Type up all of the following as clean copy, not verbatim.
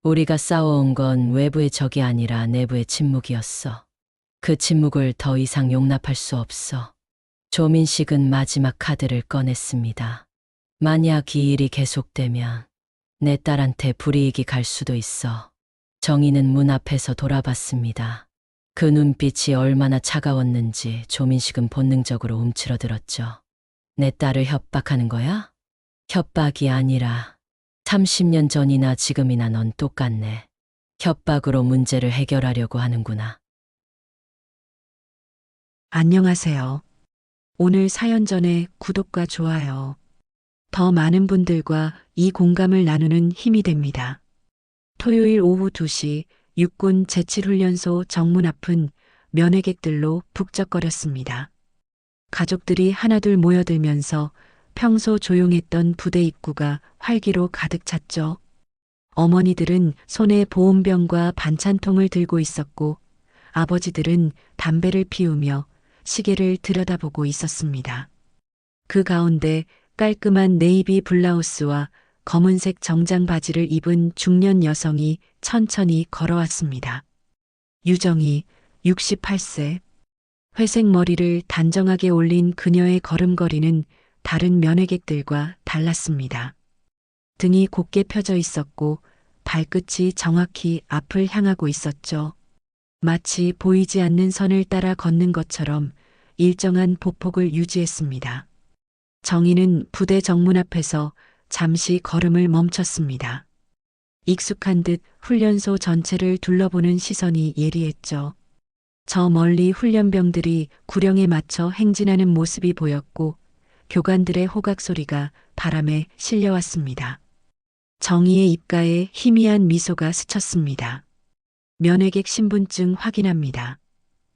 우리가 싸워온 건 외부의 적이 아니라 내부의 침묵이었어. 그 침묵을 더 이상 용납할 수 없어. 조민식은 마지막 카드를 꺼냈습니다. 만약 이 일이 계속되면 내 딸한테 불이익이 갈 수도 있어. 정희는 문 앞에서 돌아봤습니다. 그 눈빛이 얼마나 차가웠는지 조민식은 본능적으로 움츠러들었죠. 내 딸을 협박하는 거야? 협박이 아니라 30년 전이나 지금이나 넌 똑같네. 협박으로 문제를 해결하려고 하는구나. 안녕하세요. 오늘 사연 전에 구독과 좋아요. 더 많은 분들과 이 공감을 나누는 힘이 됩니다. 토요일 오후 2시 육군 제7훈련소 정문 앞은 면회객들로 북적거렸습니다. 가족들이 하나둘 모여들면서 평소 조용했던 부대 입구가 활기로 가득 찼죠. 어머니들은 손에 보온병과 반찬통을 들고 있었고 아버지들은 담배를 피우며 시계를 들여다보고 있었습니다. 그 가운데 깔끔한 네이비 블라우스와 검은색 정장 바지를 입은 중년 여성이 천천히 걸어왔습니다. 유정이 68세. 회색 머리를 단정하게 올린 그녀의 걸음걸이는 다른 면회객들과 달랐습니다. 등이 곧게 펴져 있었고 발끝이 정확히 앞을 향하고 있었죠. 마치 보이지 않는 선을 따라 걷는 것처럼 일정한 보폭을 유지했습니다. 정희는 부대 정문 앞에서 잠시 걸음을 멈췄습니다. 익숙한 듯 훈련소 전체를 둘러보는 시선이 예리했죠. 저 멀리 훈련병들이 구령에 맞춰 행진하는 모습이 보였고 교관들의 호각 소리가 바람에 실려왔습니다. 정희의 입가에 희미한 미소가 스쳤습니다. 면회객 신분증 확인합니다.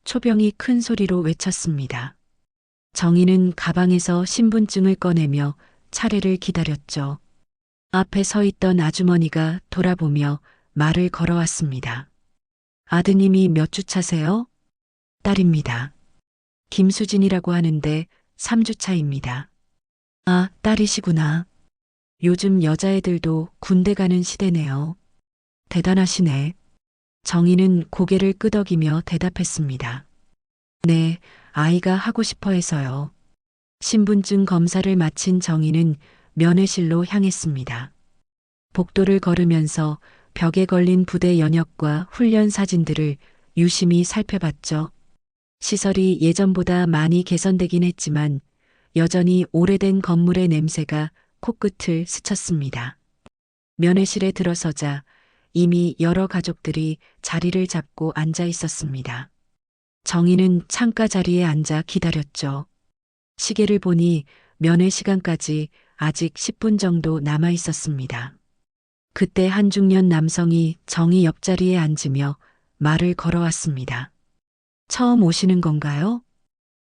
초병이 큰 소리로 외쳤습니다. 정희는 가방에서 신분증을 꺼내며 차례를 기다렸죠. 앞에 서 있던 아주머니가 돌아보며 말을 걸어왔습니다. 아드님이 몇 주 차세요? 딸입니다. 김수진이라고 하는데 3주 차입니다. 아, 딸이시구나. 요즘 여자애들도 군대 가는 시대네요. 대단하시네. 정희는 고개를 끄덕이며 대답했습니다. 네, 아이가 하고 싶어 해서요. 신분증 검사를 마친 정희는 면회실로 향했습니다. 복도를 걸으면서 벽에 걸린 부대 연역과 훈련 사진들을 유심히 살펴봤죠. 시설이 예전보다 많이 개선되긴 했지만 여전히 오래된 건물의 냄새가 코끝을 스쳤습니다. 면회실에 들어서자 이미 여러 가족들이 자리를 잡고 앉아 있었습니다. 정희는 창가 자리에 앉아 기다렸죠. 시계를 보니 면회 시간까지 아직 10분 정도 남아 있었습니다. 그때 한 중년 남성이 정희 옆자리에 앉으며 말을 걸어왔습니다. 처음 오시는 건가요?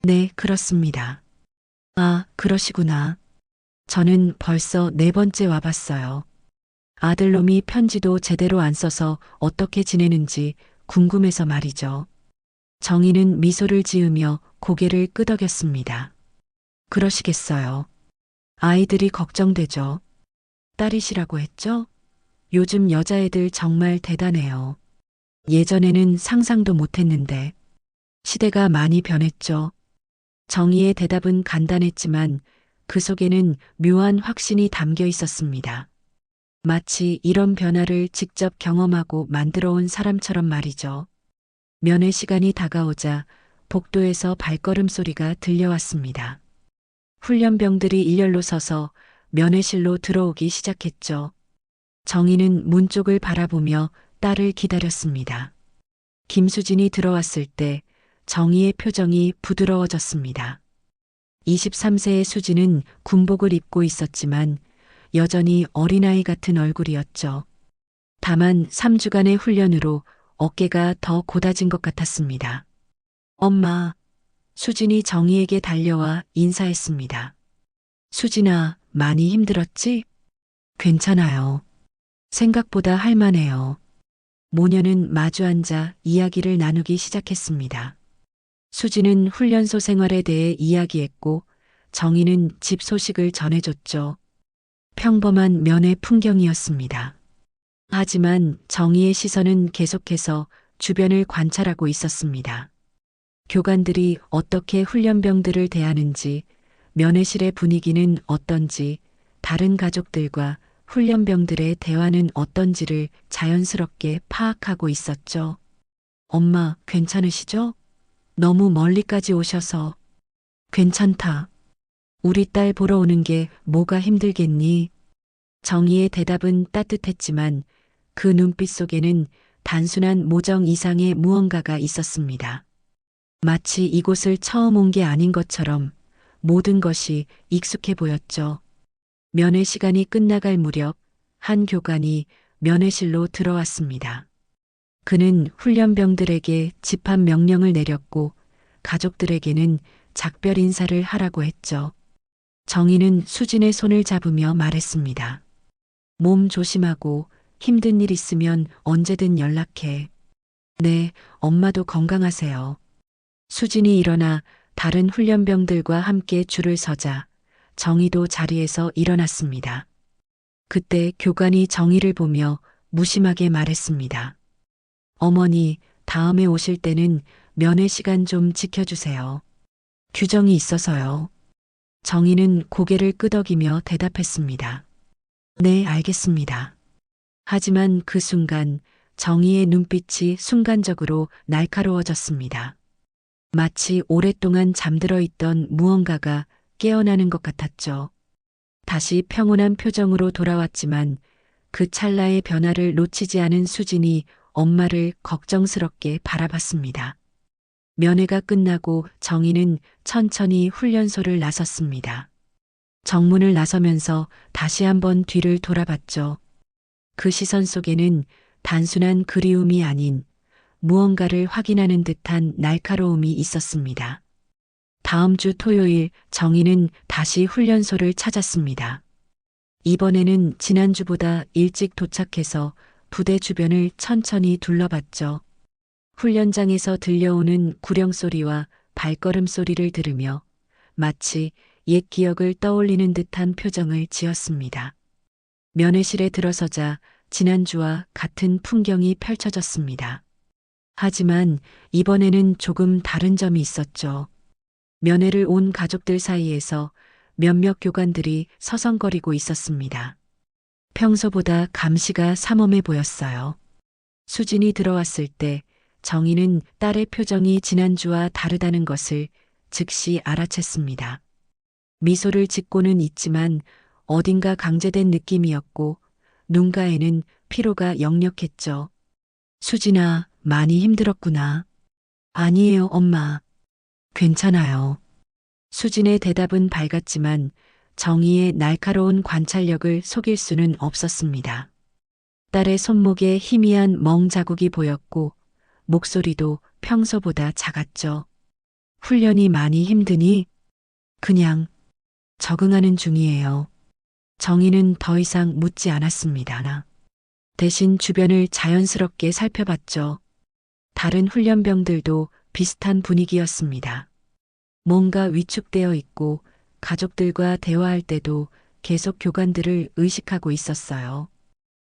네, 그렇습니다. 아, 그러시구나. 저는 벌써 4번째 와봤어요. 아들놈이 편지도 제대로 안 써서 어떻게 지내는지 궁금해서 말이죠. 정희는 미소를 지으며 고개를 끄덕였습니다. 그러시겠어요. 아이들이 걱정되죠. 딸이시라고 했죠? 요즘 여자애들 정말 대단해요. 예전에는 상상도 못했는데 시대가 많이 변했죠. 정희의 대답은 간단했지만 그 속에는 묘한 확신이 담겨 있었습니다. 마치 이런 변화를 직접 경험하고 만들어 온 사람처럼 말이죠. 면회 시간이 다가오자 복도에서 발걸음 소리가 들려왔습니다. 훈련병들이 일렬로 서서 면회실로 들어오기 시작했죠. 정희는 문 쪽을 바라보며 딸을 기다렸습니다. 김수진이 들어왔을 때 정희의 표정이 부드러워졌습니다. 23세의 수진은 군복을 입고 있었지만 여전히 어린아이 같은 얼굴이었죠. 다만 3주간의 훈련으로 어깨가 더 고다진 것 같았습니다. 엄마, 수진이 정희에게 달려와 인사했습니다. 수진아, 많이 힘들었지? 괜찮아요. 생각보다 할만해요. 모녀는 마주 앉아 이야기를 나누기 시작했습니다. 수진은 훈련소 생활에 대해 이야기했고 정희는 집 소식을 전해줬죠. 평범한 면회 풍경이었습니다. 하지만 정희의 시선은 계속해서 주변을 관찰하고 있었습니다. 교관들이 어떻게 훈련병들을 대하는지, 면회실의 분위기는 어떤지, 다른 가족들과 훈련병들의 대화는 어떤지를 자연스럽게 파악하고 있었죠. 엄마, 괜찮으시죠? 너무 멀리까지 오셔서. 괜찮다. 우리 딸 보러 오는 게 뭐가 힘들겠니? 정희의 대답은 따뜻했지만 그 눈빛 속에는 단순한 모정 이상의 무언가가 있었습니다. 마치 이곳을 처음 온 게 아닌 것처럼 모든 것이 익숙해 보였죠. 면회 시간이 끝나갈 무렵 한 교관이 면회실로 들어왔습니다. 그는 훈련병들에게 집합 명령을 내렸고 가족들에게는 작별 인사를 하라고 했죠. 정희는 수진의 손을 잡으며 말했습니다. 몸 조심하고 힘든 일 있으면 언제든 연락해. 네, 엄마도 건강하세요. 수진이 일어나 다른 훈련병들과 함께 줄을 서자 정희도 자리에서 일어났습니다. 그때 교관이 정희를 보며 무심하게 말했습니다. 어머니, 다음에 오실 때는 면회 시간 좀 지켜주세요. 규정이 있어서요. 정희는 고개를 끄덕이며 대답했습니다. 네, 알겠습니다. 하지만 그 순간 정희의 눈빛이 순간적으로 날카로워졌습니다. 마치 오랫동안 잠들어 있던 무언가가 깨어나는 것 같았죠. 다시 평온한 표정으로 돌아왔지만 그 찰나의 변화를 놓치지 않은 수진이 엄마를 걱정스럽게 바라봤습니다. 면회가 끝나고 정희는 천천히 훈련소를 나섰습니다. 정문을 나서면서 다시 한번 뒤를 돌아봤죠. 그 시선 속에는 단순한 그리움이 아닌 무언가를 확인하는 듯한 날카로움이 있었습니다. 다음 주 토요일 정희는 다시 훈련소를 찾았습니다. 이번에는 지난주보다 일찍 도착해서 부대 주변을 천천히 둘러봤죠. 훈련장에서 들려오는 구령 소리와 발걸음 소리를 들으며 마치 옛 기억을 떠올리는 듯한 표정을 지었습니다. 면회실에 들어서자 지난주와 같은 풍경이 펼쳐졌습니다. 하지만 이번에는 조금 다른 점이 있었죠. 면회를 온 가족들 사이에서 몇몇 교관들이 서성거리고 있었습니다. 평소보다 감시가 삼엄해 보였어요. 수진이 들어왔을 때 정희는 딸의 표정이 지난주와 다르다는 것을 즉시 알아챘습니다. 미소를 짓고는 있지만 어딘가 강제된 느낌이었고 눈가에는 피로가 역력했죠. 수진아, 많이 힘들었구나. 아니에요, 엄마. 괜찮아요. 수진의 대답은 밝았지만 정희의 날카로운 관찰력을 속일 수는 없었습니다. 딸의 손목에 희미한 멍 자국이 보였고 목소리도 평소보다 작았죠. 훈련이 많이 힘드니? 그냥 적응하는 중이에요. 정희는 더 이상 묻지 않았습니다. 대신 주변을 자연스럽게 살펴봤죠. 다른 훈련병들도 비슷한 분위기였습니다. 뭔가 위축되어 있고 가족들과 대화할 때도 계속 교관들을 의식하고 있었어요.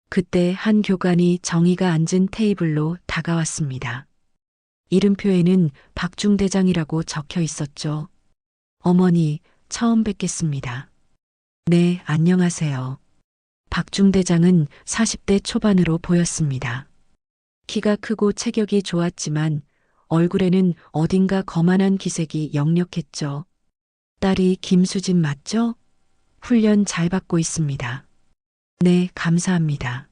그때 한 교관이 정희가 앉은 테이블로 다가왔습니다. 이름표에는 박중대장이라고 적혀 있었죠. 어머니, 처음 뵙겠습니다. 네, 안녕하세요. 박중대장은 40대 초반으로 보였습니다. 키가 크고 체격이 좋았지만 얼굴에는 어딘가 거만한 기색이 역력했죠. 딸이 김수진 맞죠? 훈련 잘 받고 있습니다. 네, 감사합니다.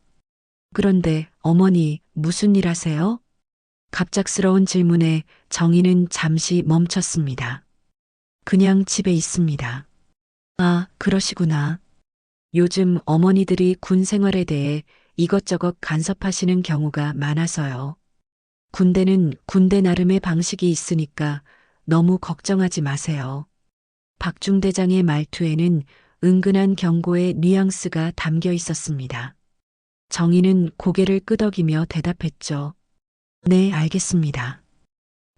그런데 어머니 무슨 일 하세요? 갑작스러운 질문에 정희는 잠시 멈췄습니다. 그냥 집에 있습니다. 아, 그러시구나. 요즘 어머니들이 군 생활에 대해 이것저것 간섭하시는 경우가 많아서요. 군대는 군대 나름의 방식이 있으니까 너무 걱정하지 마세요. 박중대장의 말투에는 은근한 경고의 뉘앙스가 담겨 있었습니다. 정희는 고개를 끄덕이며 대답했죠. 네, 알겠습니다.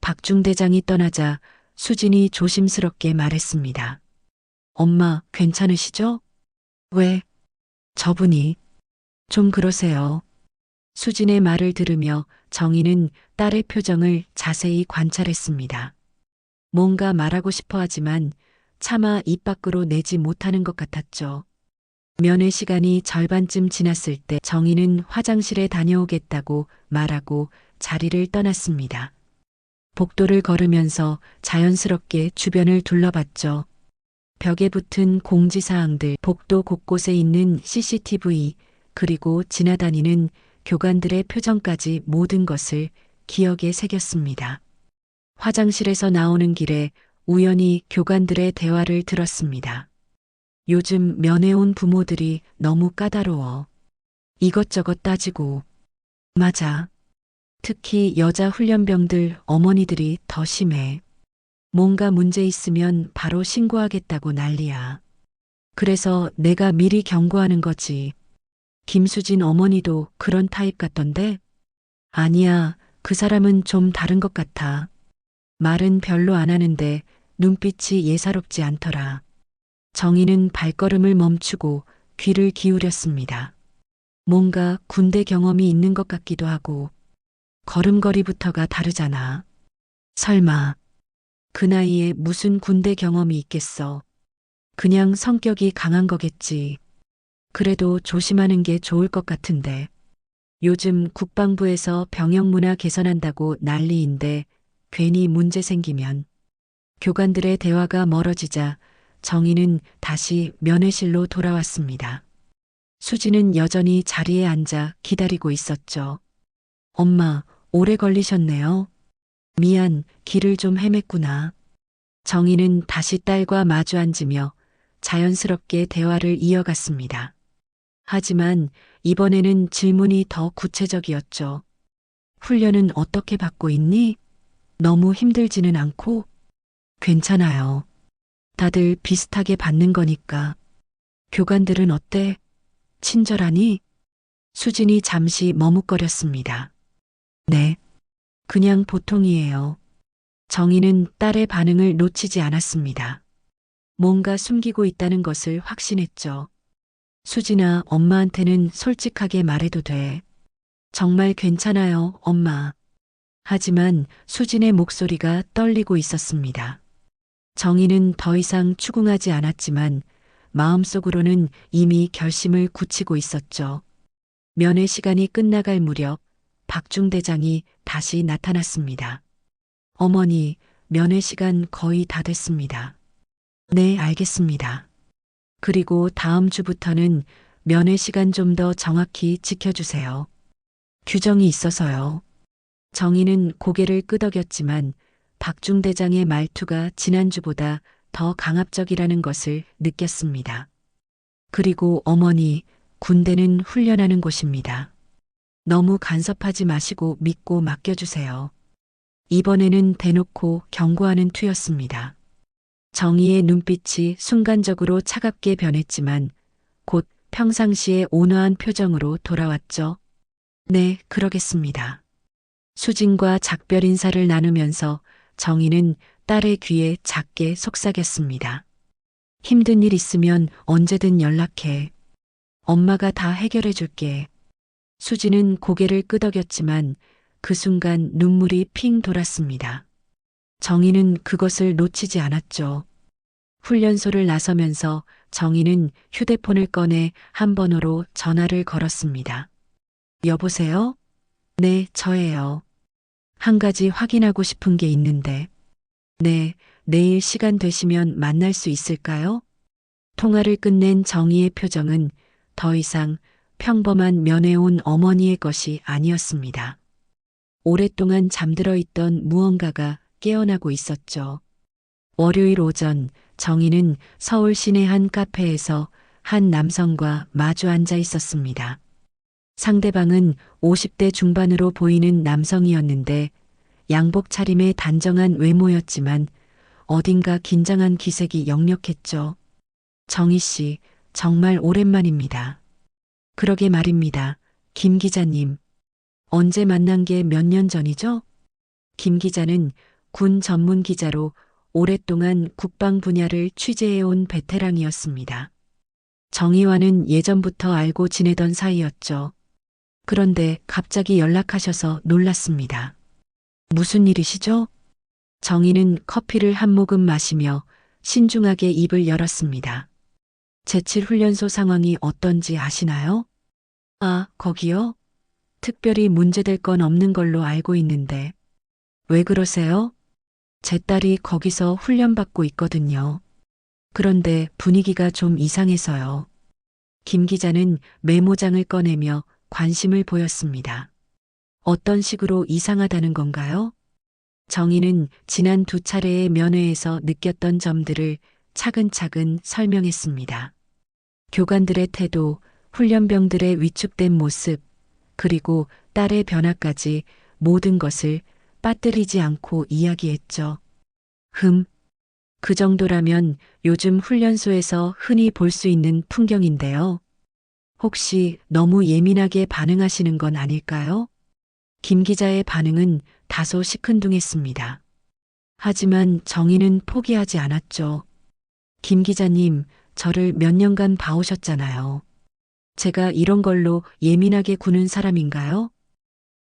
박중대장이 떠나자 수진이 조심스럽게 말했습니다. 엄마, 괜찮으시죠? 왜? 저분이 좀 그러세요. 수진의 말을 들으며 정희는 딸의 표정을 자세히 관찰했습니다. 뭔가 말하고 싶어 하지만 차마 입 밖으로 내지 못하는 것 같았죠. 면회 시간이 절반쯤 지났을 때 정희는 화장실에 다녀오겠다고 말하고 자리를 떠났습니다. 복도를 걸으면서 자연스럽게 주변을 둘러봤죠. 벽에 붙은 공지사항들, 복도 곳곳에 있는 CCTV, 그리고 지나다니는 교관들의 표정까지 모든 것을 기억에 새겼습니다. 화장실에서 나오는 길에 우연히 교관들의 대화를 들었습니다. 요즘 면회 온 부모들이 너무 까다로워. 이것저것 따지고. 맞아. 특히 여자 훈련병들 어머니들이 더 심해. 뭔가 문제 있으면 바로 신고하겠다고 난리야. 그래서 내가 미리 경고하는 거지. 김수진 어머니도 그런 타입 같던데? 아니야, 그 사람은 좀 다른 것 같아. 말은 별로 안 하는데 눈빛이 예사롭지 않더라. 정희는 발걸음을 멈추고 귀를 기울였습니다. 뭔가 군대 경험이 있는 것 같기도 하고, 걸음걸이부터가 다르잖아. 설마, 그 나이에 무슨 군대 경험이 있겠어. 그냥 성격이 강한 거겠지. 그래도 조심하는 게 좋을 것 같은데. 요즘 국방부에서 병역 문화 개선한다고 난리인데 괜히 문제 생기면. 교관들의 대화가 멀어지자 정희는 다시 면회실로 돌아왔습니다. 수지는 여전히 자리에 앉아 기다리고 있었죠. 엄마, 오래 걸리셨네요. 미안, 길을 좀 헤맸구나. 정희는 다시 딸과 마주 앉으며 자연스럽게 대화를 이어갔습니다. 하지만 이번에는 질문이 더 구체적이었죠. 훈련은 어떻게 받고 있니? 너무 힘들지는 않고? 괜찮아요. 다들 비슷하게 받는 거니까. 교관들은 어때? 친절하니? 수진이 잠시 머뭇거렸습니다. 네. 그냥 보통이에요. 정희는 딸의 반응을 놓치지 않았습니다. 뭔가 숨기고 있다는 것을 확신했죠. 수진아, 엄마한테는 솔직하게 말해도 돼. 정말 괜찮아요, 엄마. 하지만 수진의 목소리가 떨리고 있었습니다. 정희는 더 이상 추궁하지 않았지만 마음속으로는 이미 결심을 굳히고 있었죠. 면회 시간이 끝나갈 무렵 박중대장이 다시 나타났습니다. 어머니, 면회 시간 거의 다 됐습니다. 네, 알겠습니다. 그리고 다음 주부터는 면회 시간 좀 더 정확히 지켜주세요. 규정이 있어서요. 정희는 고개를 끄덕였지만 박중대장의 말투가 지난주보다 더 강압적이라는 것을 느꼈습니다. 그리고 어머니, 군대는 훈련하는 곳입니다. 너무 간섭하지 마시고 믿고 맡겨주세요. 이번에는 대놓고 경고하는 투였습니다. 정희의 눈빛이 순간적으로 차갑게 변했지만 곧 평상시의 온화한 표정으로 돌아왔죠. 네, 그러겠습니다. 수진과 작별 인사를 나누면서 정희는 딸의 귀에 작게 속삭였습니다. 힘든 일 있으면 언제든 연락해. 엄마가 다 해결해 줄게. 수진은 고개를 끄덕였지만 그 순간 눈물이 핑 돌았습니다. 정희는 그것을 놓치지 않았죠. 훈련소를 나서면서 정희는 휴대폰을 꺼내 한 번호로 전화를 걸었습니다. 여보세요? 네, 저예요. 한 가지 확인하고 싶은 게 있는데. 네, 내일 시간 되시면 만날 수 있을까요? 통화를 끝낸 정희의 표정은 더 이상 평범한 면회 온 어머니의 것이 아니었습니다. 오랫동안 잠들어 있던 무언가가 깨어나고 있었죠. 월요일 오전 정희는 서울 시내 한 카페에서 한 남성과 마주 앉아 있었습니다. 상대방은 50대 중반으로 보이는 남성이었는데 양복 차림의 단정한 외모였지만 어딘가 긴장한 기색이 역력했죠. 정희 씨, 정말 오랜만입니다. 그러게 말입니다. 김 기자님. 언제 만난 게 몇 년 전이죠? 김 기자는 군 전문 기자로 오랫동안 국방 분야를 취재해온 베테랑이었습니다. 정희와는 예전부터 알고 지내던 사이였죠. 그런데 갑자기 연락하셔서 놀랐습니다. 무슨 일이시죠? 정희는 커피를 한 모금 마시며 신중하게 입을 열었습니다. 제칠 훈련소 상황이 어떤지 아시나요? 아, 거기요? 특별히 문제될 건 없는 걸로 알고 있는데. 왜 그러세요? 제 딸이 거기서 훈련받고 있거든요. 그런데 분위기가 좀 이상해서요. 김 기자는 메모장을 꺼내며 관심을 보였습니다. 어떤 식으로 이상하다는 건가요? 정희는 지난 두 차례의 면회에서 느꼈던 점들을 차근차근 설명했습니다. 교관들의 태도, 훈련병들의 위축된 모습, 그리고 딸의 변화까지 모든 것을 빠뜨리지 않고 이야기했죠. 그 정도라면 요즘 훈련소에서 흔히 볼 수 있는 풍경인데요. 혹시 너무 예민하게 반응하시는 건 아닐까요? 김 기자의 반응은 다소 시큰둥했습니다. 하지만 정희는 포기하지 않았죠. 김 기자님, 저를 몇 년간 봐오셨잖아요. 제가 이런 걸로 예민하게 구는 사람인가요?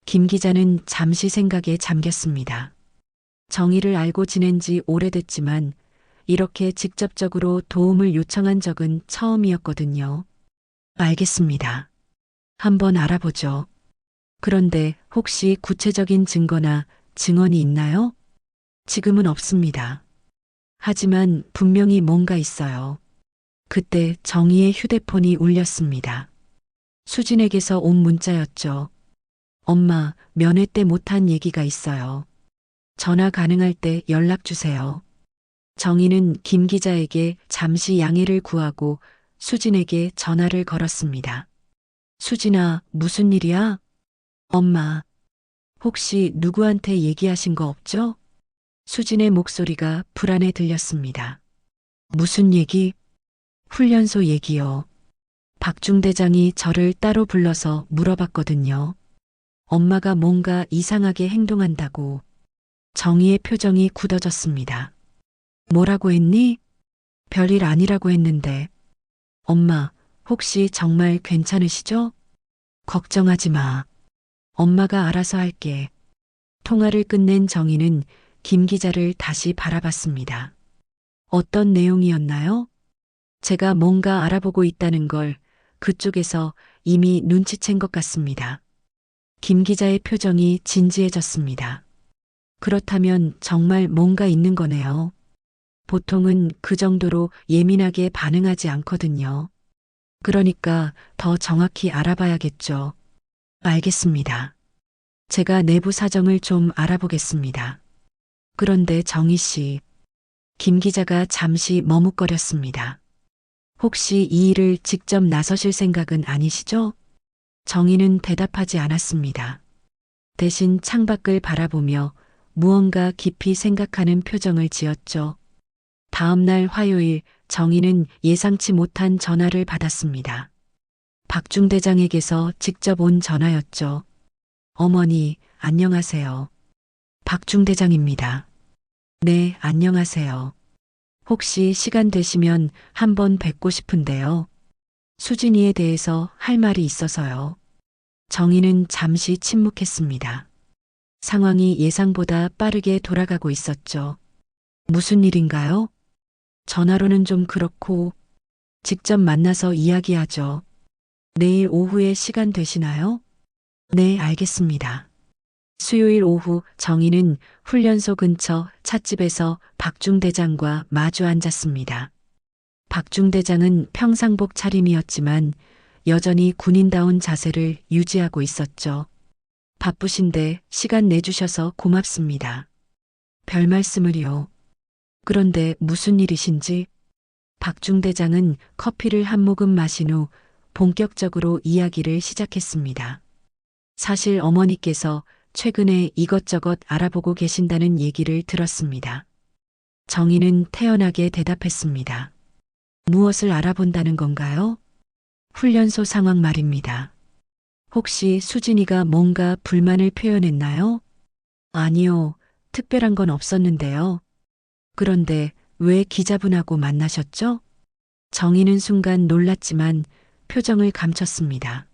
김 기자는 잠시 생각에 잠겼습니다. 정희를 알고 지낸 지 오래됐지만 이렇게 직접적으로 도움을 요청한 적은 처음이었거든요. 알겠습니다. 한번 알아보죠. 그런데 혹시 구체적인 증거나 증언이 있나요? 지금은 없습니다. 하지만 분명히 뭔가 있어요. 그때 정희의 휴대폰이 울렸습니다. 수진에게서 온 문자였죠. 엄마, 면회 때 못한 얘기가 있어요. 전화 가능할 때 연락 주세요. 정희는 김 기자에게 잠시 양해를 구하고 수진에게 전화를 걸었습니다. 수진아, 무슨 일이야? 엄마, 혹시 누구한테 얘기하신 거 없죠? 수진의 목소리가 불안해 들렸습니다. 무슨 얘기? 훈련소 얘기요. 박중 대장이 저를 따로 불러서 물어봤거든요. 엄마가 뭔가 이상하게 행동한다고. 정희의 표정이 굳어졌습니다. 뭐라고 했니? 별일 아니라고 했는데. 엄마, 혹시 정말 괜찮으시죠? 걱정하지 마. 엄마가 알아서 할게. 통화를 끝낸 정희는 김 기자를 다시 바라봤습니다. 어떤 내용이었나요? 제가 뭔가 알아보고 있다는 걸 그쪽에서 이미 눈치챈 것 같습니다. 김 기자의 표정이 진지해졌습니다. 그렇다면 정말 뭔가 있는 거네요. 보통은 그 정도로 예민하게 반응하지 않거든요. 그러니까 더 정확히 알아봐야겠죠. 알겠습니다. 제가 내부 사정을 좀 알아보겠습니다. 그런데 정희 씨, 김 기자가 잠시 머뭇거렸습니다. 혹시 이 일을 직접 나서실 생각은 아니시죠? 정희는 대답하지 않았습니다. 대신 창밖을 바라보며 무언가 깊이 생각하는 표정을 지었죠. 다음 날 화요일 정희는 예상치 못한 전화를 받았습니다. 박중 대장에게서 직접 온 전화였죠. 어머니, 안녕하세요. 박중 대장입니다. 네, 안녕하세요. 혹시 시간 되시면 한번 뵙고 싶은데요. 수진이에 대해서 할 말이 있어서요. 정희는 잠시 침묵했습니다. 상황이 예상보다 빠르게 돌아가고 있었죠. 무슨 일인가요? 전화로는 좀 그렇고 직접 만나서 이야기하죠. 내일 오후에 시간 되시나요? 네, 알겠습니다. 수요일 오후 정희는 훈련소 근처 찻집에서 박중 대장과 마주 앉았습니다. 박중 대장은 평상복 차림이었지만 여전히 군인다운 자세를 유지하고 있었죠. 바쁘신데 시간 내주셔서 고맙습니다. 별 말씀을요. 그런데 무슨 일이신지? 박중 대장은 커피를 한 모금 마신 후 본격적으로 이야기를 시작했습니다. 사실 어머니께서 최근에 이것저것 알아보고 계신다는 얘기를 들었습니다. 정희는 태연하게 대답했습니다. 무엇을 알아본다는 건가요? 훈련소 상황 말입니다. 혹시 수진이가 뭔가 불만을 표현했나요? 아니요, 특별한 건 없었는데요. 그런데 왜 기자분하고 만나셨죠? 정희는 순간 놀랐지만 표정을 감췄습니다.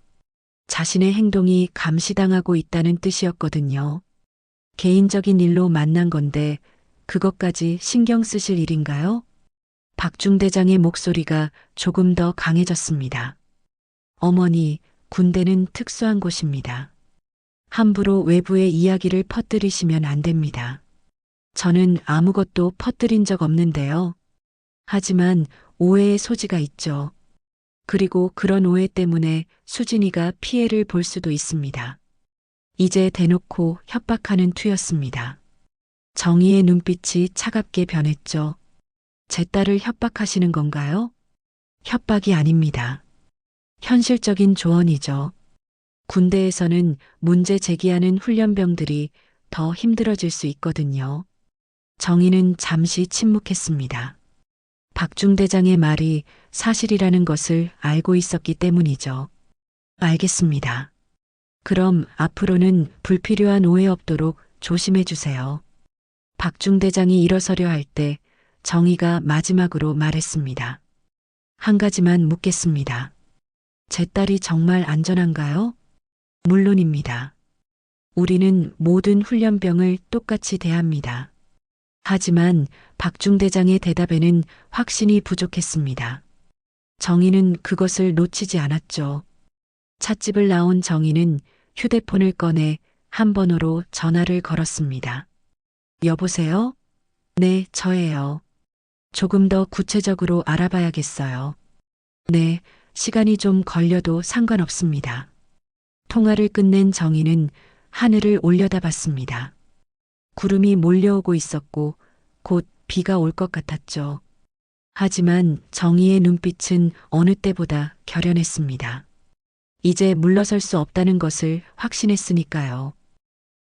자신의 행동이 감시당하고 있다는 뜻이었거든요. 개인적인 일로 만난 건데 그것까지 신경 쓰실 일인가요? 박중대장의 목소리가 조금 더 강해졌습니다. 어머니, 군대는 특수한 곳입니다. 함부로 외부의 이야기를 퍼뜨리시면 안 됩니다. 저는 아무것도 퍼뜨린 적 없는데요. 하지만 오해의 소지가 있죠. 그리고 그런 오해 때문에 수진이가 피해를 볼 수도 있습니다. 이제 대놓고 협박하는 투였습니다. 정희의 눈빛이 차갑게 변했죠. 제 딸을 협박하시는 건가요? 협박이 아닙니다. 현실적인 조언이죠. 군대에서는 문제 제기하는 훈련병들이 더 힘들어질 수 있거든요. 정희는 잠시 침묵했습니다. 박중대장의 말이 사실이라는 것을 알고 있었기 때문이죠. 알겠습니다. 그럼 앞으로는 불필요한 오해 없도록 조심해 주세요. 박중대장이 일어서려 할 때 정희가 마지막으로 말했습니다. 한 가지만 묻겠습니다. 제 딸이 정말 안전한가요? 물론입니다. 우리는 모든 훈련병을 똑같이 대합니다. 하지만 박중대장의 대답에는 확신이 부족했습니다. 정희는 그것을 놓치지 않았죠. 찻집을 나온 정희는 휴대폰을 꺼내 한 번호로 전화를 걸었습니다. 여보세요? 네, 저예요. 조금 더 구체적으로 알아봐야겠어요. 네, 시간이 좀 걸려도 상관없습니다. 통화를 끝낸 정희는 하늘을 올려다봤습니다. 구름이 몰려오고 있었고 곧 비가 올 것 같았죠. 하지만 정희의 눈빛은 어느 때보다 결연했습니다. 이제 물러설 수 없다는 것을 확신했으니까요.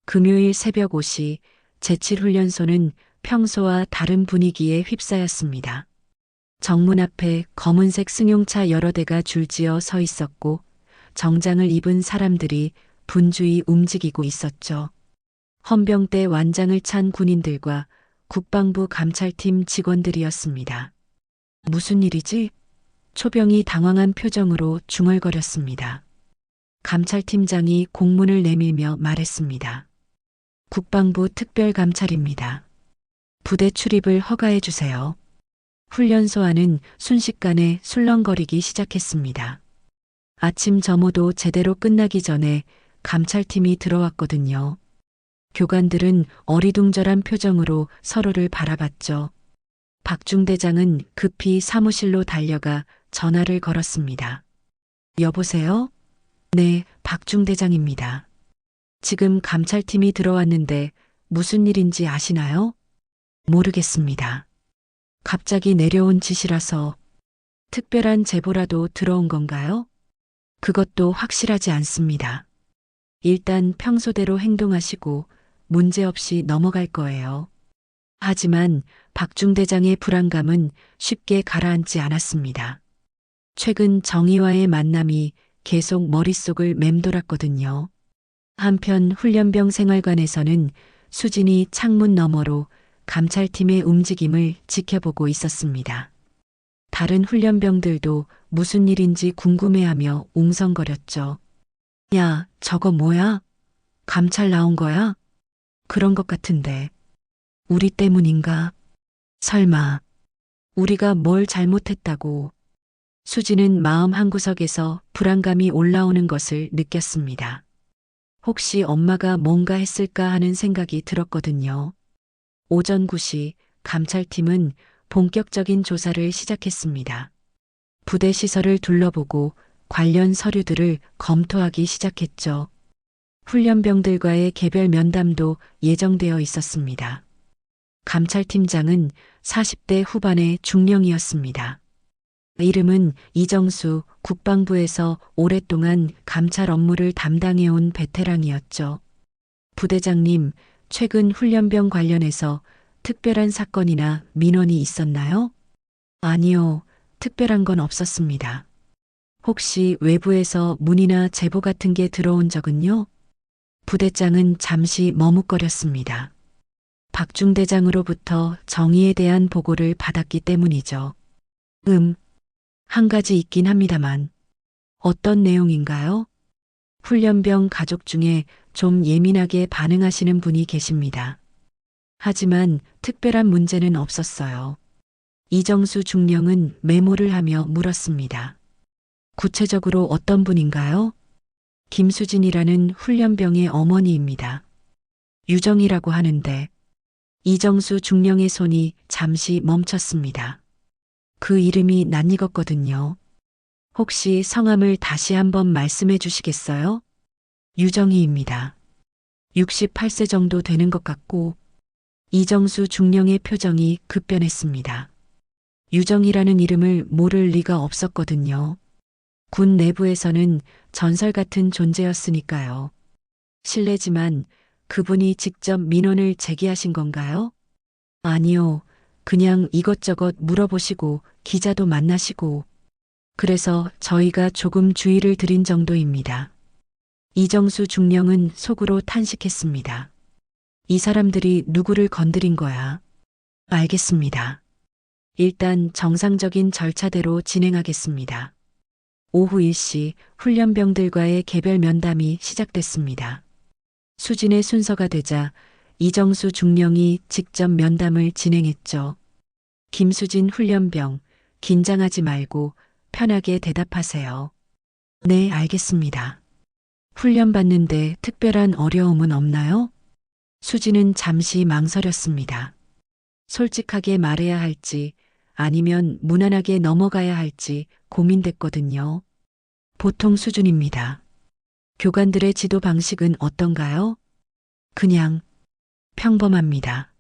금요일 새벽 5시 제7훈련소는 평소와 다른 분위기에 휩싸였습니다. 정문 앞에 검은색 승용차 여러 대가 줄지어 서 있었고 정장을 입은 사람들이 분주히 움직이고 있었죠. 헌병대 완장을 찬 군인들과 국방부 감찰팀 직원들이었습니다. 무슨 일이지? 초병이 당황한 표정으로 중얼거렸습니다. 감찰팀장이 공문을 내밀며 말했습니다. 국방부 특별감찰입니다. 부대 출입을 허가해 주세요. 훈련소 안은 순식간에 술렁거리기 시작했습니다. 아침 점호도 제대로 끝나기 전에 감찰팀이 들어왔거든요. 교관들은 어리둥절한 표정으로 서로를 바라봤죠. 박중대장은 급히 사무실로 달려가 전화를 걸었습니다. 여보세요? 네, 박중대장입니다. 지금 감찰팀이 들어왔는데 무슨 일인지 아시나요? 모르겠습니다. 갑자기 내려온 지시라서 특별한 제보라도 들어온 건가요? 그것도 확실하지 않습니다. 일단 평소대로 행동하시고 문제없이 넘어갈 거예요. 하지만 박중대장의 불안감은 쉽게 가라앉지 않았습니다. 최근 정희와의 만남이 계속 머릿속을 맴돌았거든요. 한편 훈련병 생활관에서는 수진이 창문 너머로 감찰팀의 움직임을 지켜보고 있었습니다. 다른 훈련병들도 무슨 일인지 궁금해하며 웅성거렸죠. 야, 저거 뭐야? 감찰 나온 거야? 그런 것 같은데. 우리 때문인가? 설마, 우리가 뭘 잘못했다고. 수지는 마음 한구석에서 불안감이 올라오는 것을 느꼈습니다. 혹시 엄마가 뭔가 했을까 하는 생각이 들었거든요. 오전 9시 감찰팀은 본격적인 조사를 시작했습니다. 부대 시설을 둘러보고 관련 서류들을 검토하기 시작했죠. 훈련병들과의 개별 면담도 예정되어 있었습니다. 감찰팀장은 40대 후반의 중령이었습니다. 이름은 이정수, 국방부에서 오랫동안 감찰 업무를 담당해온 베테랑이었죠. 부대장님, 최근 훈련병 관련해서 특별한 사건이나 민원이 있었나요? 아니요, 특별한 건 없었습니다. 혹시 외부에서 문의나 제보 같은 게 들어온 적은요? 부대장은 잠시 머뭇거렸습니다. 박중대장으로부터 정의에 대한 보고를 받았기 때문이죠. 한 가지 있긴 합니다만. 어떤 내용인가요? 훈련병 가족 중에 좀 예민하게 반응하시는 분이 계십니다. 하지만 특별한 문제는 없었어요. 이정수 중령은 메모를 하며 물었습니다. 구체적으로 어떤 분인가요? 김수진이라는 훈련병의 어머니입니다. 유정이라고 하는데 이정수 중령의 손이 잠시 멈췄습니다. 그 이름이 낯익었거든요. 혹시 성함을 다시 한번 말씀해 주시겠어요? 유정희입니다. 68세 정도 되는 것 같고 이정수 중령의 표정이 급변했습니다. 유정이라는 이름을 모를 리가 없었거든요. 군 내부에서는 전설 같은 존재였으니까요. 실례지만 그분이 직접 민원을 제기하신 건가요? 아니요. 그냥 이것저것 물어보시고 기자도 만나시고 그래서 저희가 조금 주의를 드린 정도입니다. 이정수 중령은 속으로 탄식했습니다. 이 사람들이 누구를 건드린 거야? 알겠습니다. 일단 정상적인 절차대로 진행하겠습니다. 오후 1시 훈련병들과의 개별 면담이 시작됐습니다. 수진의 순서가 되자 이정수 중령이 직접 면담을 진행했죠. 김수진 훈련병, 긴장하지 말고 편하게 대답하세요. 네, 알겠습니다. 훈련 받는데 특별한 어려움은 없나요? 수진은 잠시 망설였습니다. 솔직하게 말해야 할지 아니면 무난하게 넘어가야 할지 고민됐거든요. 보통 수준입니다. 교관들의 지도 방식은 어떤가요? 그냥 평범합니다.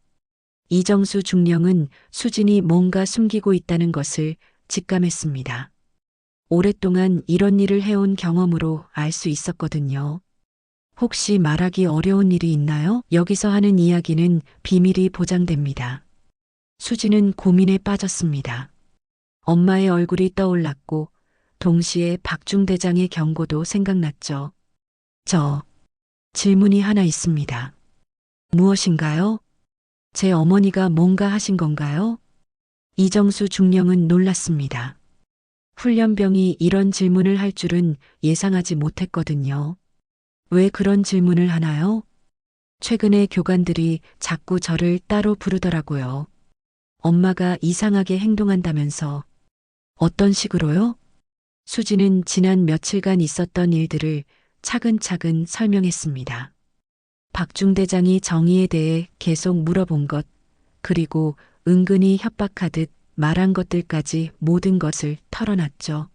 이정수 중령은 수진이 뭔가 숨기고 있다는 것을 직감했습니다. 오랫동안 이런 일을 해온 경험으로 알 수 있었거든요. 혹시 말하기 어려운 일이 있나요? 여기서 하는 이야기는 비밀이 보장됩니다. 수진은 고민에 빠졌습니다. 엄마의 얼굴이 떠올랐고 동시에 박중대장의 경고도 생각났죠. 질문이 하나 있습니다. 무엇인가요? 제 어머니가 뭔가 하신 건가요? 이정수 중령은 놀랐습니다. 훈련병이 이런 질문을 할 줄은 예상하지 못했거든요. 왜 그런 질문을 하나요? 최근에 교관들이 자꾸 저를 따로 부르더라고요. 엄마가 이상하게 행동한다면서. 어떤 식으로요? 수지는 지난 며칠간 있었던 일들을 차근차근 설명했습니다. 박중대장이 정의에 대해 계속 물어본 것, 그리고 은근히 협박하듯 말한 것들까지 모든 것을 털어놨죠.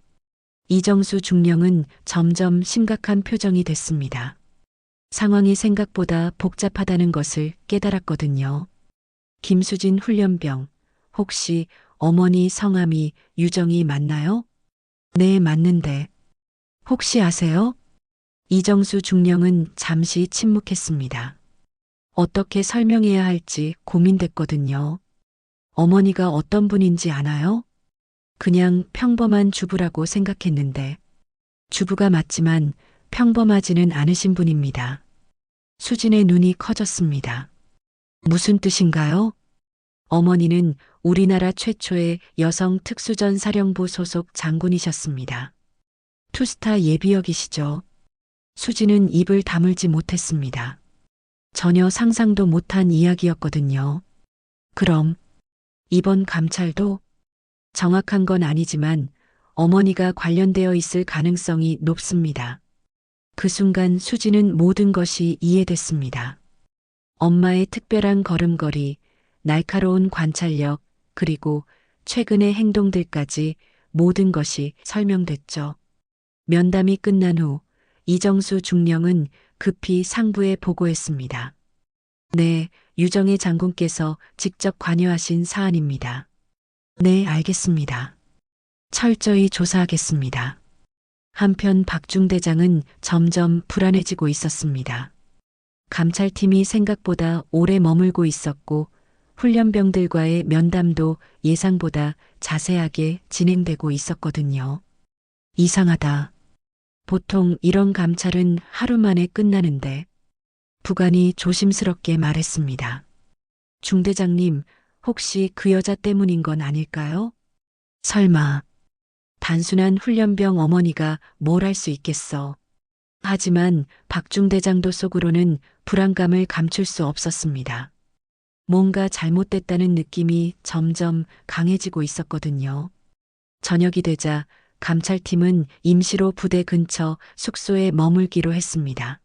이정수 중령은 점점 심각한 표정이 됐습니다. 상황이 생각보다 복잡하다는 것을 깨달았거든요. 김수진 훈련병, 혹시 어머니 성함이 유정이 맞나요? 네, 맞는데. 혹시 아세요? 이정수 중령은 잠시 침묵했습니다. 어떻게 설명해야 할지 고민됐거든요. 어머니가 어떤 분인지 아나요? 그냥 평범한 주부라고 생각했는데 주부가 맞지만 평범하지는 않으신 분입니다. 수진의 눈이 커졌습니다. 무슨 뜻인가요? 어머니는 우리나라 최초의 여성 특수전 사령부 소속 장군이셨습니다. 투스타 예비역이시죠. 수진은 입을 다물지 못했습니다. 전혀 상상도 못한 이야기였거든요. 그럼 이번 감찰도 정확한 건 아니지만 어머니가 관련되어 있을 가능성이 높습니다. 그 순간 수진은 모든 것이 이해됐습니다. 엄마의 특별한 걸음걸이, 날카로운 관찰력, 그리고 최근의 행동들까지 모든 것이 설명됐죠. 면담이 끝난 후 이정수 중령은 급히 상부에 보고했습니다. 네, 유정의 장군께서 직접 관여하신 사안입니다. 네, 알겠습니다. 철저히 조사하겠습니다. 한편 박중대장은 점점 불안해지고 있었습니다. 감찰팀이 생각보다 오래 머물고 있었고 훈련병들과의 면담도 예상보다 자세하게 진행되고 있었거든요. 이상하다. 보통 이런 감찰은 하루 만에 끝나는데 부관이 조심스럽게 말했습니다. 중대장님, 혹시 그 여자 때문인 건 아닐까요? 설마. 단순한 훈련병 어머니가 뭘 할 수 있겠어. 하지만 박중대장도 속으로는 불안감을 감출 수 없었습니다. 뭔가 잘못됐다는 느낌이 점점 강해지고 있었거든요. 저녁이 되자 감찰팀은 임시로 부대 근처 숙소에 머물기로 했습니다.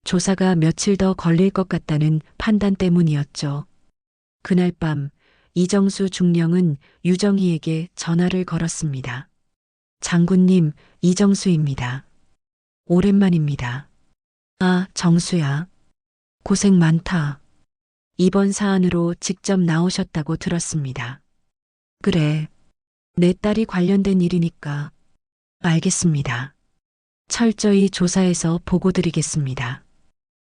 조사가 며칠 더 걸릴 것 같다는 판단 때문이었죠. 그날 밤 이정수 중령은 유정희에게 전화를 걸었습니다. 장군님, 이정수입니다. 오랜만입니다. 아, 정수야. 고생 많다. 이번 사안으로 직접 나오셨다고 들었습니다. 그래. 내 딸이 관련된 일이니까. 알겠습니다. 철저히 조사해서 보고 드리겠습니다.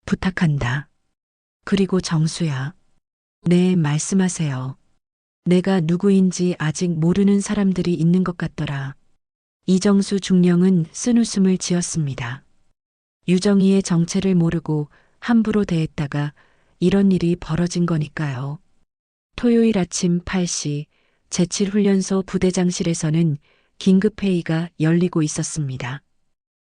부탁한다. 그리고 정수야. 네, 말씀하세요. 내가 누구인지 아직 모르는 사람들이 있는 것 같더라. 이정수 중령은 쓴웃음을 지었습니다. 유정희의 정체를 모르고 함부로 대했다가 이런 일이 벌어진 거니까요. 토요일 아침 8시 제7훈련소 부대장실에서는 긴급회의가 열리고 있었습니다.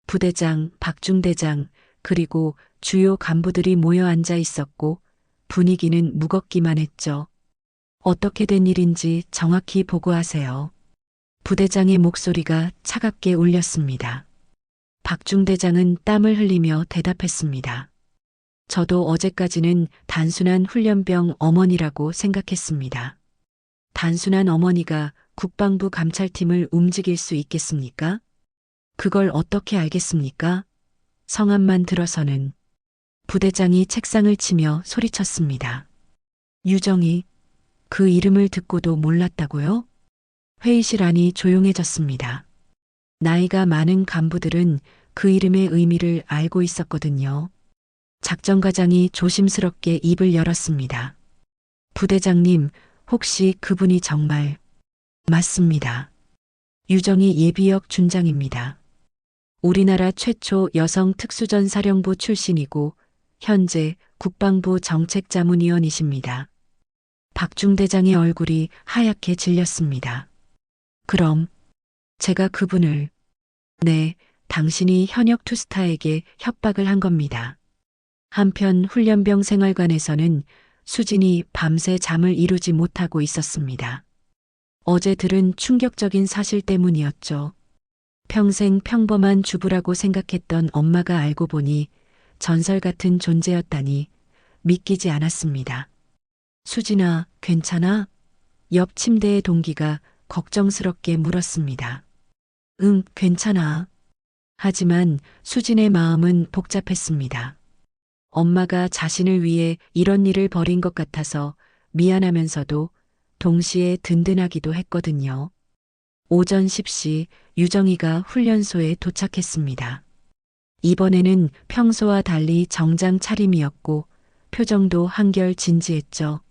부대장, 박중대장, 그리고 주요 간부들이 모여 앉아 있었고 분위기는 무겁기만 했죠. 어떻게 된 일인지 정확히 보고하세요. 부대장의 목소리가 차갑게 울렸습니다. 박중대장은 땀을 흘리며 대답했습니다. 저도 어제까지는 단순한 훈련병 어머니라고 생각했습니다. 단순한 어머니가 국방부 감찰팀을 움직일 수 있겠습니까? 그걸 어떻게 알겠습니까? 성함만 들어서는. 부대장이 책상을 치며 소리쳤습니다. 유정희, 그 이름을 듣고도 몰랐다고요? 회의실 안이 조용해졌습니다. 나이가 많은 간부들은 그 이름의 의미를 알고 있었거든요. 작전과장이 조심스럽게 입을 열었습니다. 부대장님, 혹시 그분이 정말... 맞습니다. 유정희 예비역 준장입니다. 우리나라 최초 여성 특수전사령부 출신이고 현재 국방부 정책자문위원이십니다. 박중대장의 얼굴이 하얗게 질렸습니다. 그럼 제가 그분을... 네, 당신이 현역 투스타에게 협박을 한 겁니다. 한편 훈련병 생활관에서는 수진이 밤새 잠을 이루지 못하고 있었습니다. 어제 들은 충격적인 사실 때문이었죠. 평생 평범한 주부라고 생각했던 엄마가 알고 보니 전설 같은 존재였다니 믿기지 않았습니다. 수진아, 괜찮아? 옆 침대의 동기가 걱정스럽게 물었습니다. 응, 괜찮아. 하지만 수진의 마음은 복잡했습니다. 엄마가 자신을 위해 이런 일을 벌인 것 같아서 미안하면서도 동시에 든든하기도 했거든요. 오전 10시 유정희가 훈련소에 도착했습니다. 이번에는 평소와 달리 정장 차림이었고 표정도 한결 진지했죠.